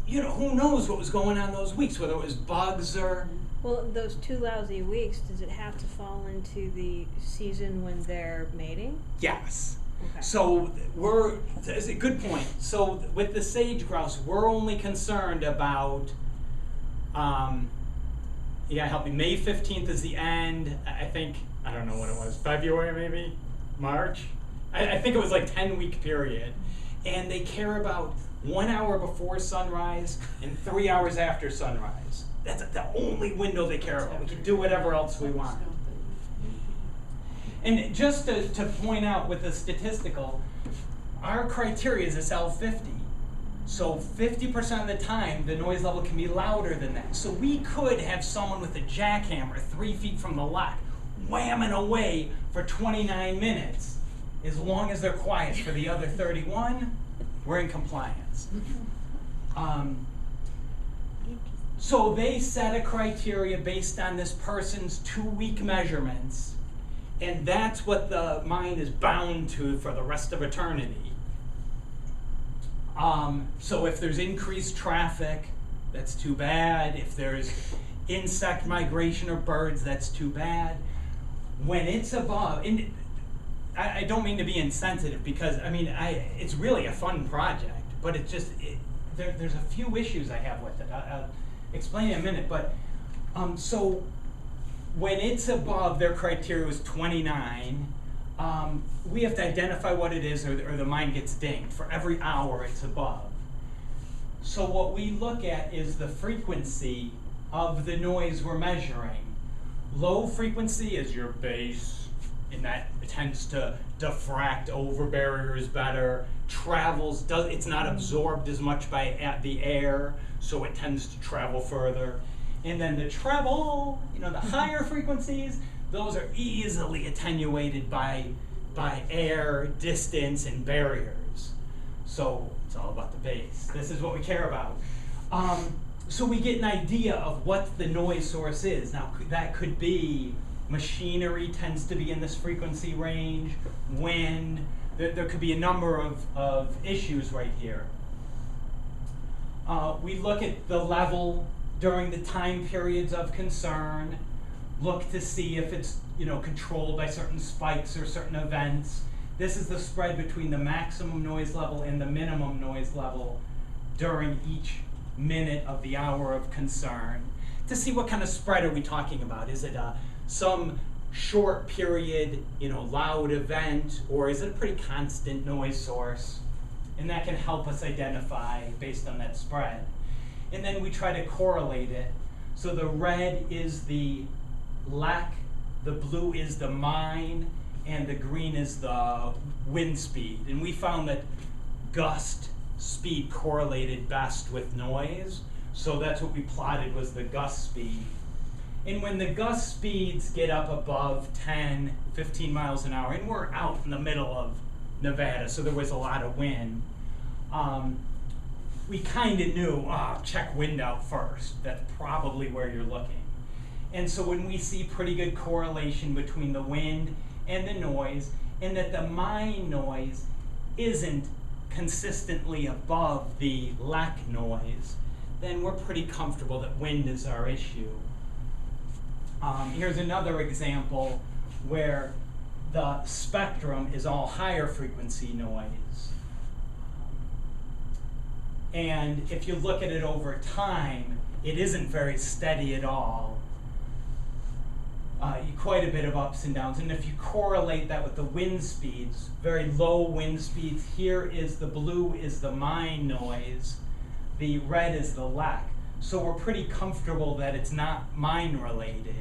who knows what was going on those weeks, whether it was bugs or... Well, those 2 lousy weeks, does it have to fall into the season when they're mating? Yes. Okay. So it's a good point. So with the sage-grouse, we're only concerned about, help me, May 15th is the end. I think, I don't know what it was, February maybe? March? I think it was like 10-week period. And they care about 1 hour before sunrise and 3 hours after sunrise. That's the only window they care about. We can do whatever else we want. And just to point out with the statistical, our criteria is this L50. So 50% of the time, the noise level can be louder than that. So we could have someone with a jackhammer 3 feet from the lock whamming away for 29 minutes. As long as they're quiet for the other 31, we're in compliance. So they set a criteria based on this person's 2-week measurements, and that's what the mine is bound to for the rest of eternity. So if there's increased traffic, that's too bad. If there's insect migration or birds, that's too bad. When it's above, and I don't mean to be insensitive because, it's really a fun project, but it's just, there's a few issues I have with it. I'll explain in a minute, but so when it's above, their criteria was 29, we have to identify what it is or the mine gets dinged for every hour it's above. So what we look at is the frequency of the noise we're measuring. Low frequency is your base, and that tends to diffract over barriers better, it's not absorbed as much by the air, so it tends to travel further. And then the treble, the higher frequencies, those are easily attenuated by air, distance, and barriers. So it's all about the bass. This is what we care about. So we get an idea of what the noise source is. Now that could be machinery tends to be in this frequency range, wind, there could be a number of issues right here. We look at the level during the time periods of concern, look to see if it's controlled by certain spikes or certain events. This is the spread between the maximum noise level and the minimum noise level during each minute of the hour of concern, to see what kind of spread are we talking about. Is it some short period, loud event, or is it a pretty constant noise source? And that can help us identify based on that spread. And then we try to correlate it. So the red is the LEC, the blue is the mine, and the green is the wind speed. And we found that gust speed correlated best with noise. So that's what we plotted, was the gust speed. And when the gust speeds get up above 10, 15 miles an hour, and we're out in the middle of Nevada, so there was a lot of wind, we kind of knew, check wind out first. That's probably where you're looking. And so when we see pretty good correlation between the wind and the noise, and that the mine noise isn't consistently above the LEC noise, then we're pretty comfortable that wind is our issue. Here's another example where the spectrum is all higher frequency noise. And if you look at it over time, it isn't very steady at all. Quite a bit of ups and downs. And if you correlate that with the wind speeds, very low wind speeds, here is the blue is the mine noise, the red is the LEC. So we're pretty comfortable that it's not mine related.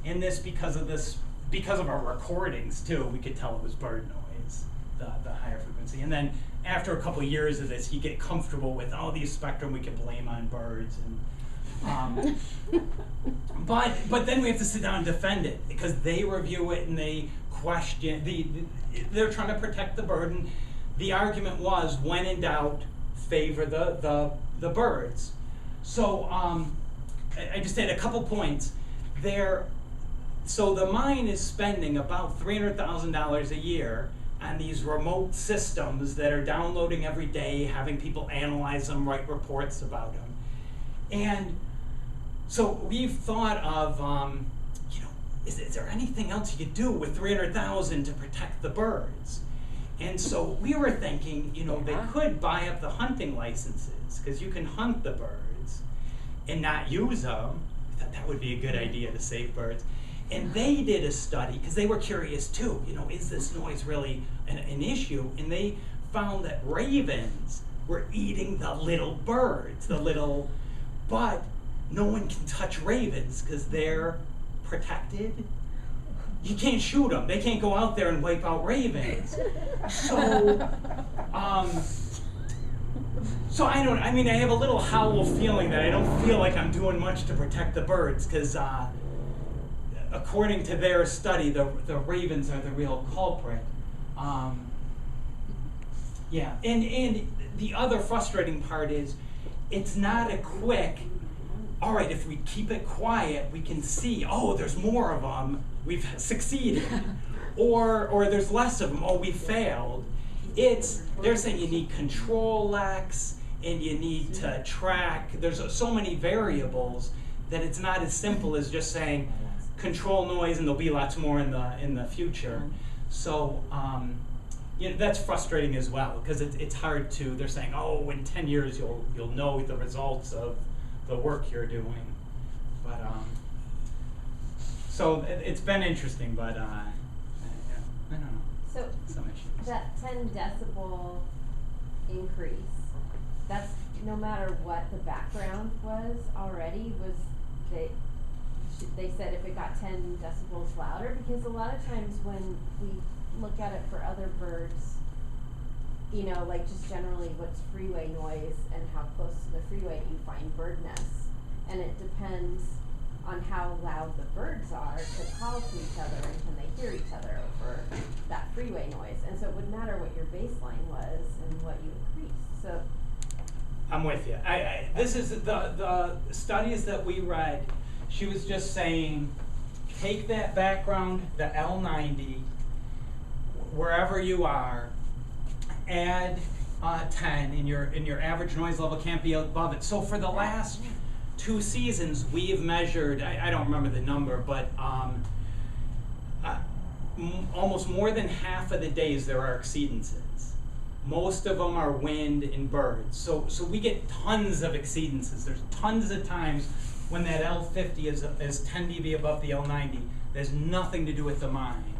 And this because of our recordings too, we could tell it was bird noise, the higher frequency. And then after a couple of years of this, you get comfortable with, oh, these spectrum we can blame on birds. And but then we have to sit down and defend it because they review it and they question, they're trying to protect the bird. And the argument was, when in doubt, favor the birds. So I just had a couple points there. So the mine is spending about $300,000 a year on these remote systems that are downloading every day, having people analyze them, write reports about them. And so we've thought of, is there anything else you could do with $300,000 to protect the birds? And so we were thinking, they could buy up the hunting licenses because you can hunt the birds and not use them. I thought that would be a good idea to save birds. And they did a study because they were curious too, is this noise really an issue? And they found that ravens were eating the little birds, but no one can touch ravens because they're protected. You can't shoot them. They can't go out there and wipe out ravens. So I have a little hollow feeling that I don't feel like I'm doing much to protect the birds because according to their study, the ravens are the real culprit. And the other frustrating part is it's not a quick, all right, if we keep it quiet, we can see, oh, there's more of them, we've succeeded. Or there's less of them, oh, we failed. They're saying you need control X, and you need to track. There's so many variables that it's not as simple as just saying control noise and there'll be lots more in the future. So that's frustrating as well because it's hard to. They're saying, oh, in 10 years you'll know the results of the work you're doing. But so it's been interesting, but I don't know. So some issues. That 10 decibel increase, that's no matter what the background was already, they said if it got 10 decibels louder, because a lot of times when we look at it for other birds, like just generally what's freeway noise and how close to the freeway you find bird nests. And it depends on how loud the birds are to call to each other and can they hear each other over that freeway noise. And so it would matter what your baseline was and what you increased. So I'm with you. This is the studies that we read. She was just saying, take that background, the L90, wherever you are, add 10, and your average noise level can't be above it. So for the last 2 seasons, we've measured, I don't remember the number, but almost more than half of the days there are exceedances. Most of them are wind and birds. So we get tons of exceedances. There's tons of times when that L50 is 10 dB above the L90. There's nothing to do with the mine.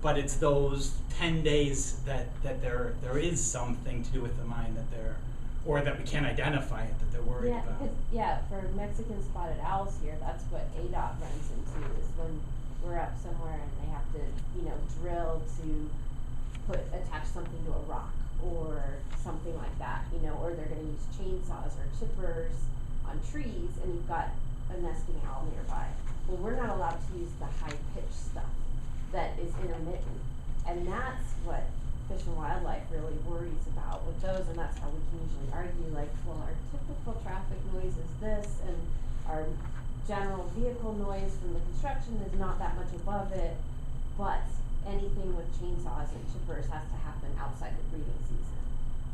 But it's those 10 days that there is something to do with the mine or that we can't identify it, that they're worried about. Because, for Mexican spotted owls here, that's what AZAEP runs into, is when we're up somewhere and they have to, drill to attach something to a rock or something like that, or they're going to use chainsaws or chippers on trees, and you've got a nesting owl nearby. Well, we're not allowed to use the high-pitched stuff that is intermittent, and that's what Fish and Wildlife really worries about with those, and that's how we can usually argue, like, well, our typical traffic noise is this, and our general vehicle noise from the construction is not that much above it, but, anything with chainsaws and chippers has to happen outside the breeding season.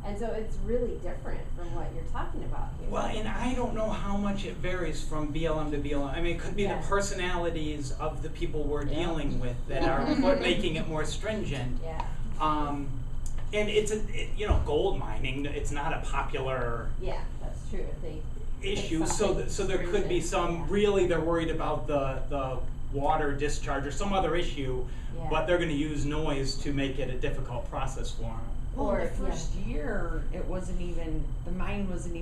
And so it's really different from what you're talking about here. Well, and I don't know how much it varies from BLM to BLM. I mean, it could be Yeah. the personalities of the people we're dealing with that are making it more stringent. Yeah. And it's gold mining. It's not a popular Yeah, that's true. If they issue, so there could be some. Really, they're worried about the water discharge or some other issue, Yeah. but they're going to use noise to make it a difficult process for them. Well, Or, the first year, it wasn't even, the mine wasn't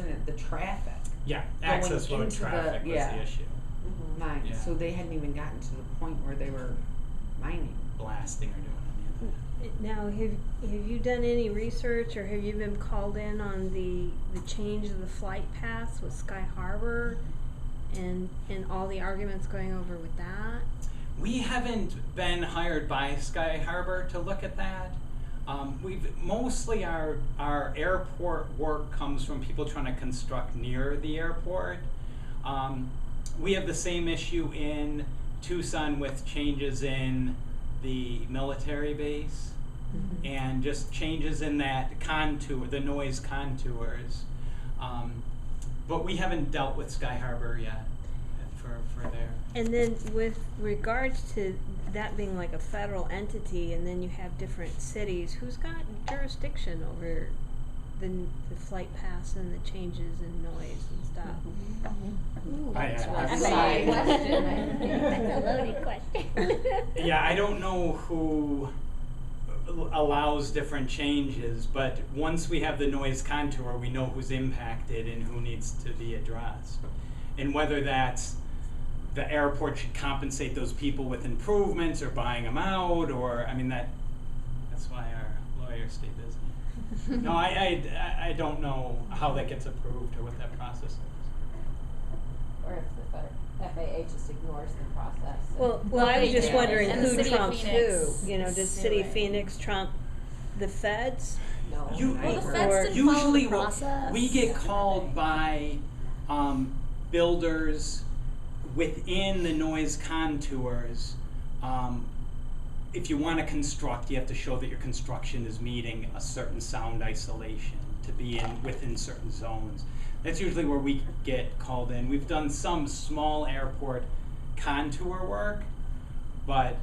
it the traffic Yeah, Going access road into the- traffic was yeah. the issue. Mhm. mine, Yeah. so they hadn't even gotten to the point where they were mining. Blasting or doing any of that. Now, have you done any research, or have you been called in on the change of the flight paths with Sky Harbor, and all the arguments going over with that? We haven't been hired by Sky Harbor to look at that. We've mostly our airport work comes from people trying to construct near the airport. We have the same issue in Tucson with changes in the military base and just changes in that contour, the noise contours. But we haven't dealt with Sky Harbor yet for there. And then with regards to that being like a federal entity, and then you have different cities, who's got jurisdiction over the flight paths and the changes in noise and stuff? Ooh, I- that's I- a That's a loaded question. I think. That's a loaded question. Yeah, I don't know who allows different changes, but once we have the noise contour, we know who's impacted and who needs to be addressed. And whether that's the airport should compensate those people with improvements or buying them out, or, I mean, that's why our lawyers stay busy. No, I don't know how that gets approved or what that process is. Or if the FAA just ignores the process. and- Well, I was just Yeah. wondering And the who city of trumps who. Phoenix. You know, does City of Phoenix trump the feds? No. You- Well, the Or- feds didn't follow the Usually, process. we get called by builders within the noise contours. If you want to construct, you have to show that your construction is meeting a certain sound isolation to be within certain zones. That's usually where we get called in. We've done some small airport contour work, but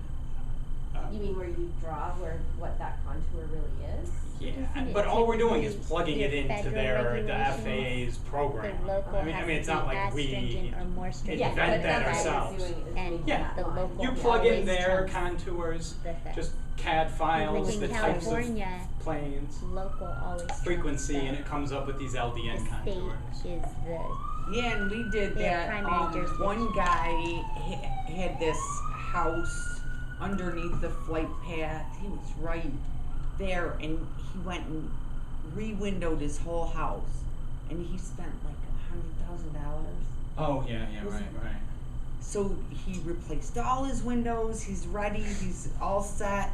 You mean where you draw what that contour really is? yeah, Isn't it but all we're doing is typically plugging it your into federal the FAA's regulations? program. The local I mean, it's has not to be like as we stringent or more stringent. Yeah, invent but that that's what ourselves. it's doing is And making Yeah. that the line. local You plug in always their trumps contours, the feds. just CAD files, Like the in types of California, planes, local always trumps frequency, the- and it comes up with these the LDN state contours. is the Yeah, and we did Their that. primary jurisdiction. One guy had this house underneath the flight path. He was right there, and he went and re-windowed his whole house, and he spent like $100,000. Oh, yeah, right. So he replaced all his windows. He's ready. He's all set.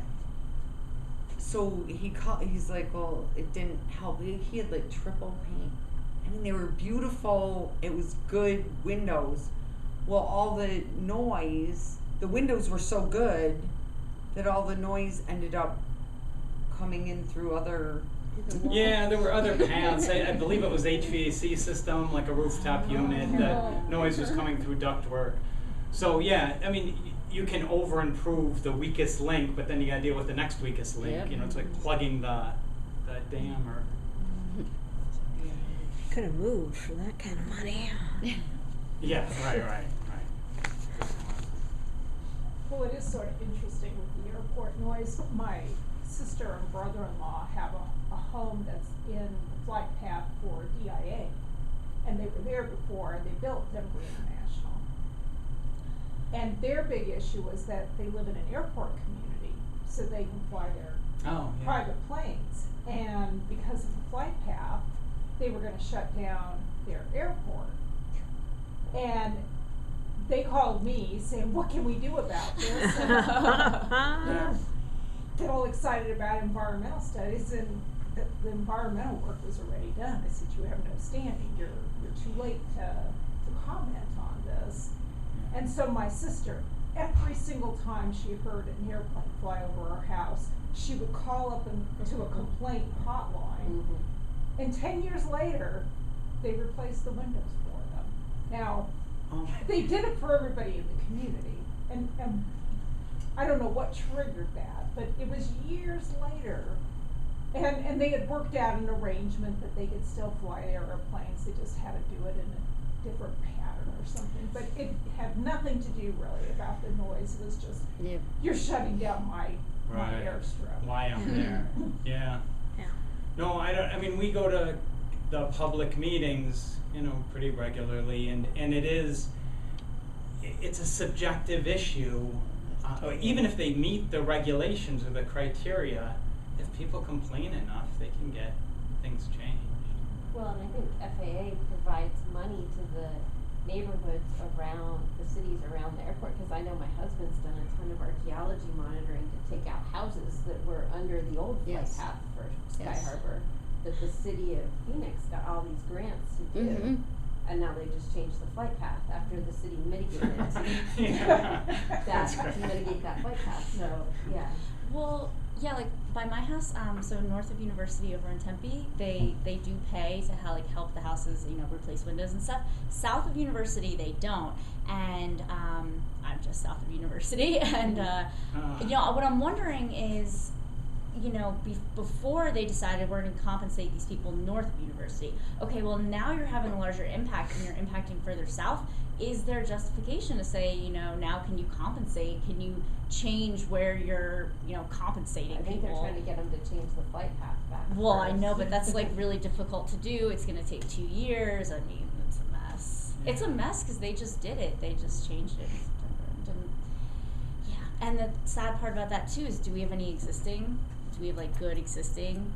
So he's like, well, it didn't help. He had like triple paint. I mean, they were beautiful. It was good windows. Well, all the noise, the windows were so good that all the noise ended up coming in through other. Yeah, there were other paths. I believe it was HVAC system, like a rooftop unit, that noise was coming through ductwork. So yeah, I mean, you can over-improve the weakest link, but then you gotta deal with the next weakest link. Yep. You know, it's like plugging the dam or. Could have moved for that kind of money. Yeah, right. Well, it is sort of interesting with the airport noise. My sister and brother-in-law have a home that's in the flight path for DIA. And they were there before, and they built Denver International. And their big issue was that they live in an airport community, so they can fly their Oh, yeah. private planes. And because of the flight path, they were gonna shut down their airport. And they called me saying, what can we do about this? And get all excited about environmental studies, and the environmental work was already done. I said, you have no standing, you're too late to comment on this. And so my sister every single time she heard an airplane fly over our house, she would call up to a complaint hotline. And 10 years later, they replaced the windows for them. Now, they did it for everybody in the community, and I don't know what triggered that, but it was years later, and they had worked out an arrangement that they could still fly airplanes, they just had to do it in a different pattern or something, but it had nothing to do really about the noise, it was just, you're shutting down my airstrip. Why I'm there, yeah. Yeah. No, I mean, we go to the public meetings, you know, pretty regularly, and it's a subjective issue. Even if they meet the regulations or the criteria, if people complain enough, they can get things changed. Well, and I think FAA provides money to the neighborhoods around the cities around the airport, because I know my husband's done a ton of archaeology monitoring to take out houses that were under the old flight path for Sky Harbor, that the city of Phoenix got all these grants to do. And now they just changed the flight path after the city mitigated to mitigate that flight path. So yeah. Well, yeah, like by my house, so north of University over in Tempe, they do pay to help the houses, you know, replace windows and stuff. South of University, they don't, and I'm just south of University, and you know, what I'm wondering is, you know, before they decided we're going to compensate these people north of University. Okay, well now you're having a larger impact and you're impacting further south. Is there justification to say, you know, now can you compensate? Can you change where you're, you know, compensating people? I think they're trying to get them to change the flight path back. Well, I know, but that's like really difficult to do. It's going to take 2 years. I mean, it's a mess. Yeah. It's a mess because they just did it. They just changed it. Yeah, and the sad part about that too is, do we have any existing? Do we have like good existing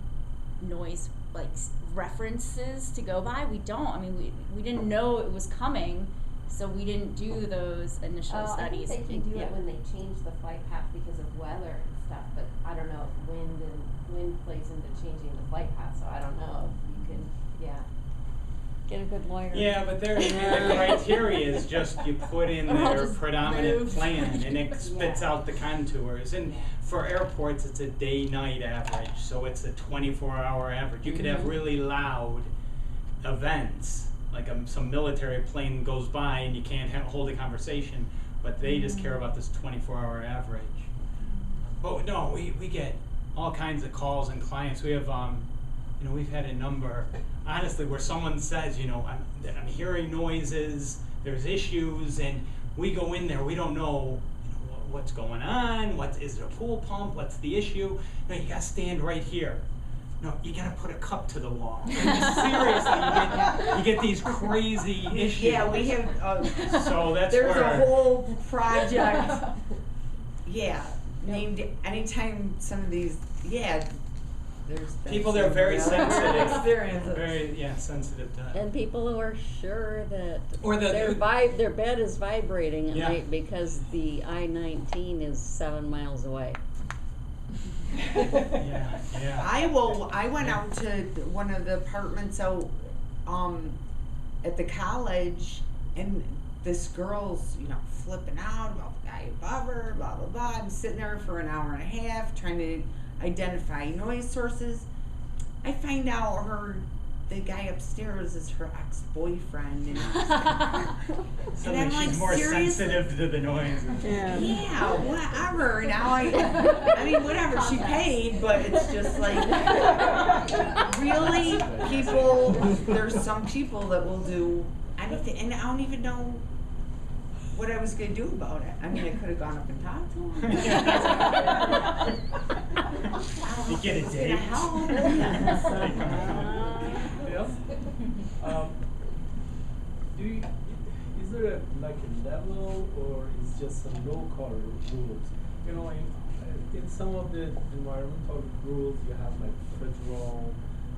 noise like references to go by? We don't. I mean, we didn't know it was coming, so we didn't do those initial studies. I think they can do it when they change the flight path because of weather and stuff, but I don't know if wind plays into changing the flight path, so I don't know if you can, Get a good lawyer. Yeah, but the criteria is just you put in their predominant plan and it spits out the contours. And for airports, it's a day-night average, so it's a 24-hour average. You could have really loud events, like some military plane goes by and you can't hold a conversation, but they just care about this 24-hour average. But no, we get all kinds of calls and clients. We have, you know, we've had a number, honestly, where someone says, you know, I'm hearing noises, there's issues, and we go in there, we don't know, you know, what's going on, is it a pool pump, what's the issue? No, you gotta stand right here. No, you gotta put a cup to the wall. Seriously, you get these crazy issues. Yeah, we have, so that's there's where, a whole project, named anytime some of these, there's been people that are some very real sensitive, experiences. very sensitive to And people who are sure that or their bed is vibrating at Yeah. night because the I-19 is 7 miles away. yeah. I went out to one of the apartments out at the college, and this girl's, you know, flipping out about the guy above her, blah blah blah. I'm sitting there for an hour and a half trying to identify noise sources. I find out the guy upstairs is her ex-boyfriend, and Suddenly I'm she's like, more seriously? sensitive to the noise. Yeah, whatever. Now I mean, whatever, she paid, but it's just like, really? There's some people that will do anything, and I don't even know what I was gonna do about it. I mean, I could have gone up and talked to him. You get a date. Is there like a level, or is just some local rules? You know, in some of the environmental rules, you have like federal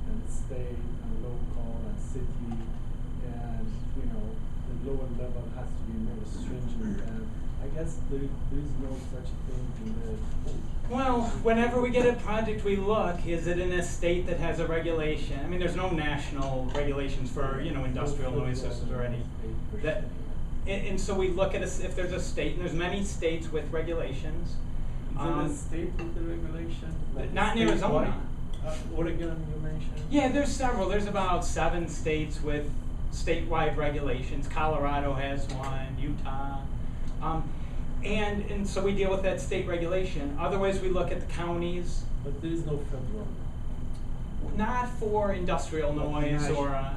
and state and local and city, and you know the lower level has to be more stringent. And I guess there is no such thing in the. Well, whenever we get a project, we look, is it in a state that has a regulation? I mean, there's no national regulations for, you know, industrial noise systems or any. and so we look at if there's a state, and there's many states with regulations. Is it a state with the regulation? Like Not in Arizona. Oregon you mentioned? Yeah, there's several. There's about 7 states with statewide regulations. Colorado has one, Utah. And so we deal with that state regulation. Otherwise, we look at the counties. But there is no federal. Not for industrial noise or, I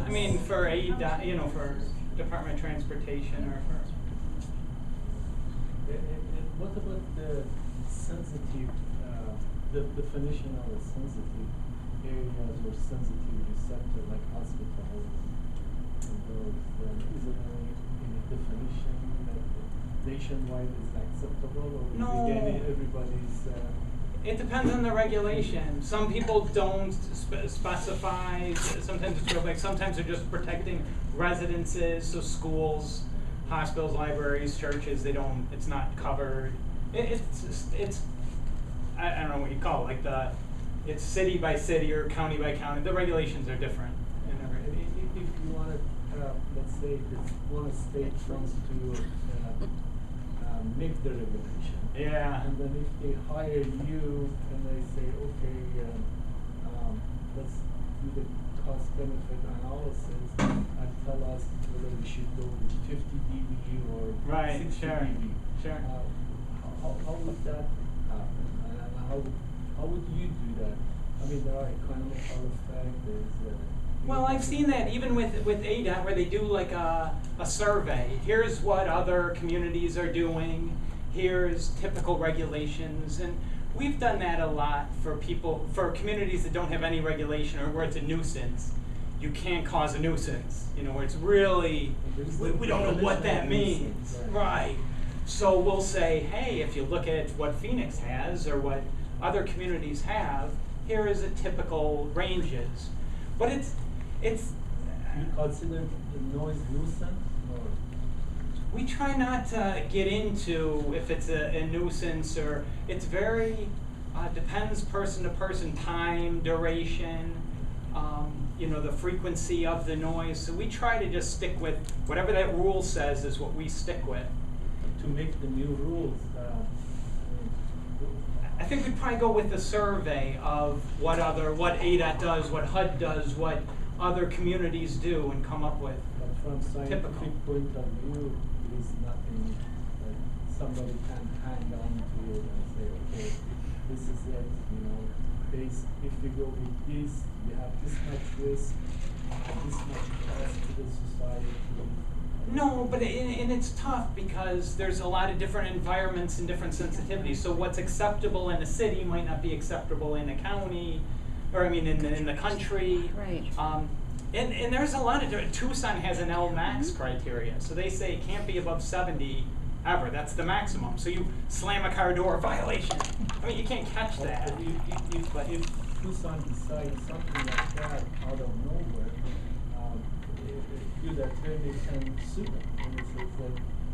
mean, for for Department of Transportation or for. And what about the sensitive, the definition of a sensitive areas or sensitive receptor like hospitals and those? Is there any definition that nationwide is acceptable, or is No. again everybody's? It depends on the regulation. Some people don't specify. Sometimes it's real big. Sometimes they're just protecting residences, so schools, hospitals, libraries, churches. They don't. It's not covered. It's. I don't know what you call it. Like it's city by city or county by county. The regulations are different. If you want to, let's say, if one state wants to make the regulation. Yeah. And then if they hire you and they say, okay, let's do the cost benefit analysis and tell us whether we should go with 50 dB or Right, 60 sure, dB. sure. How would that happen? And how would you do that? I mean, there are economical factors. Well, I've seen that even with AZAEP, where they do like a survey. Here's what other communities are doing. Here's typical regulations, and we've done that a lot for communities that don't have any regulation or where it's a nuisance. You can't cause a nuisance, where it's really, we don't know what that means. Right. So we'll say, hey, if you look at what Phoenix has or what other communities have, here is a typical ranges. But it's. Do you consider the noise nuisance? Or? We try not to get into if it's a nuisance or it's very depends person to person, time, duration, the frequency of the noise. So we try to just stick with whatever that rule says is what we stick with. To make the new rules. I think we'd probably go with the survey of what AZAEP does, what HUD does, what other communities do, and come up with. But from scientific typical. point of view, there is nothing that somebody can hang on to it and say, okay, this is it, if we go with this, we have this much risk, this much cost to the society. No, but and it's tough because there's a lot of different environments and different sensitivities. So what's acceptable in a city might not be acceptable in a county, or in the country. Right. And there's a lot of different. Tucson has an L max criteria, so they say it can't be above 70 ever. That's the maximum. So you slam a car door, violation. You can't catch that. If Tucson decides something like that out of nowhere, that they can sue them. And it's like,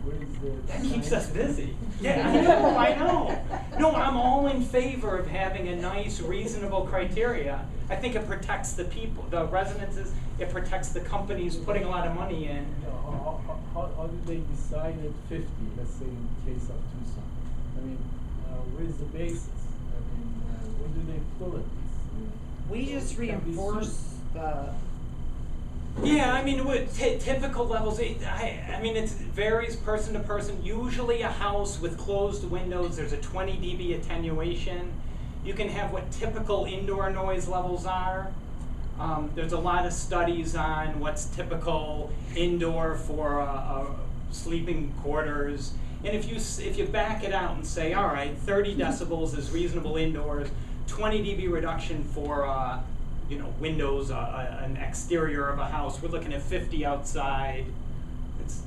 where is the that keeps us busy. Yeah, I know. No, I'm all in favor of having a nice, reasonable criteria. I think it protects the people, the residences. It protects the companies putting a lot of money in. How do they decide at 50, let's say in the case of Tucson? Where is the basis? Where do they pull at this? We just reinforce the. Yeah, typical levels. It varies person to person. Usually, a house with closed windows, there's a 20 dB attenuation. You can have what typical indoor noise levels are. There's a lot of studies on what's typical indoor for sleeping quarters. And if you back it out and say, all right, 30 decibels is reasonable indoors, 20 dB reduction for windows, an exterior of a house. We're looking at 50 outside. It's,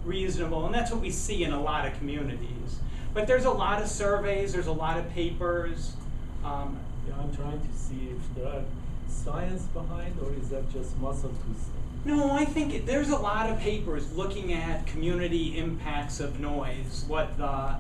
reasonable, and that's what we see in a lot of communities. But there's a lot of surveys. There's a lot of papers. I'm trying to see if there are science behind, or is that just muscle twisting? No, I think there's a lot of papers looking at community impacts of noise, what the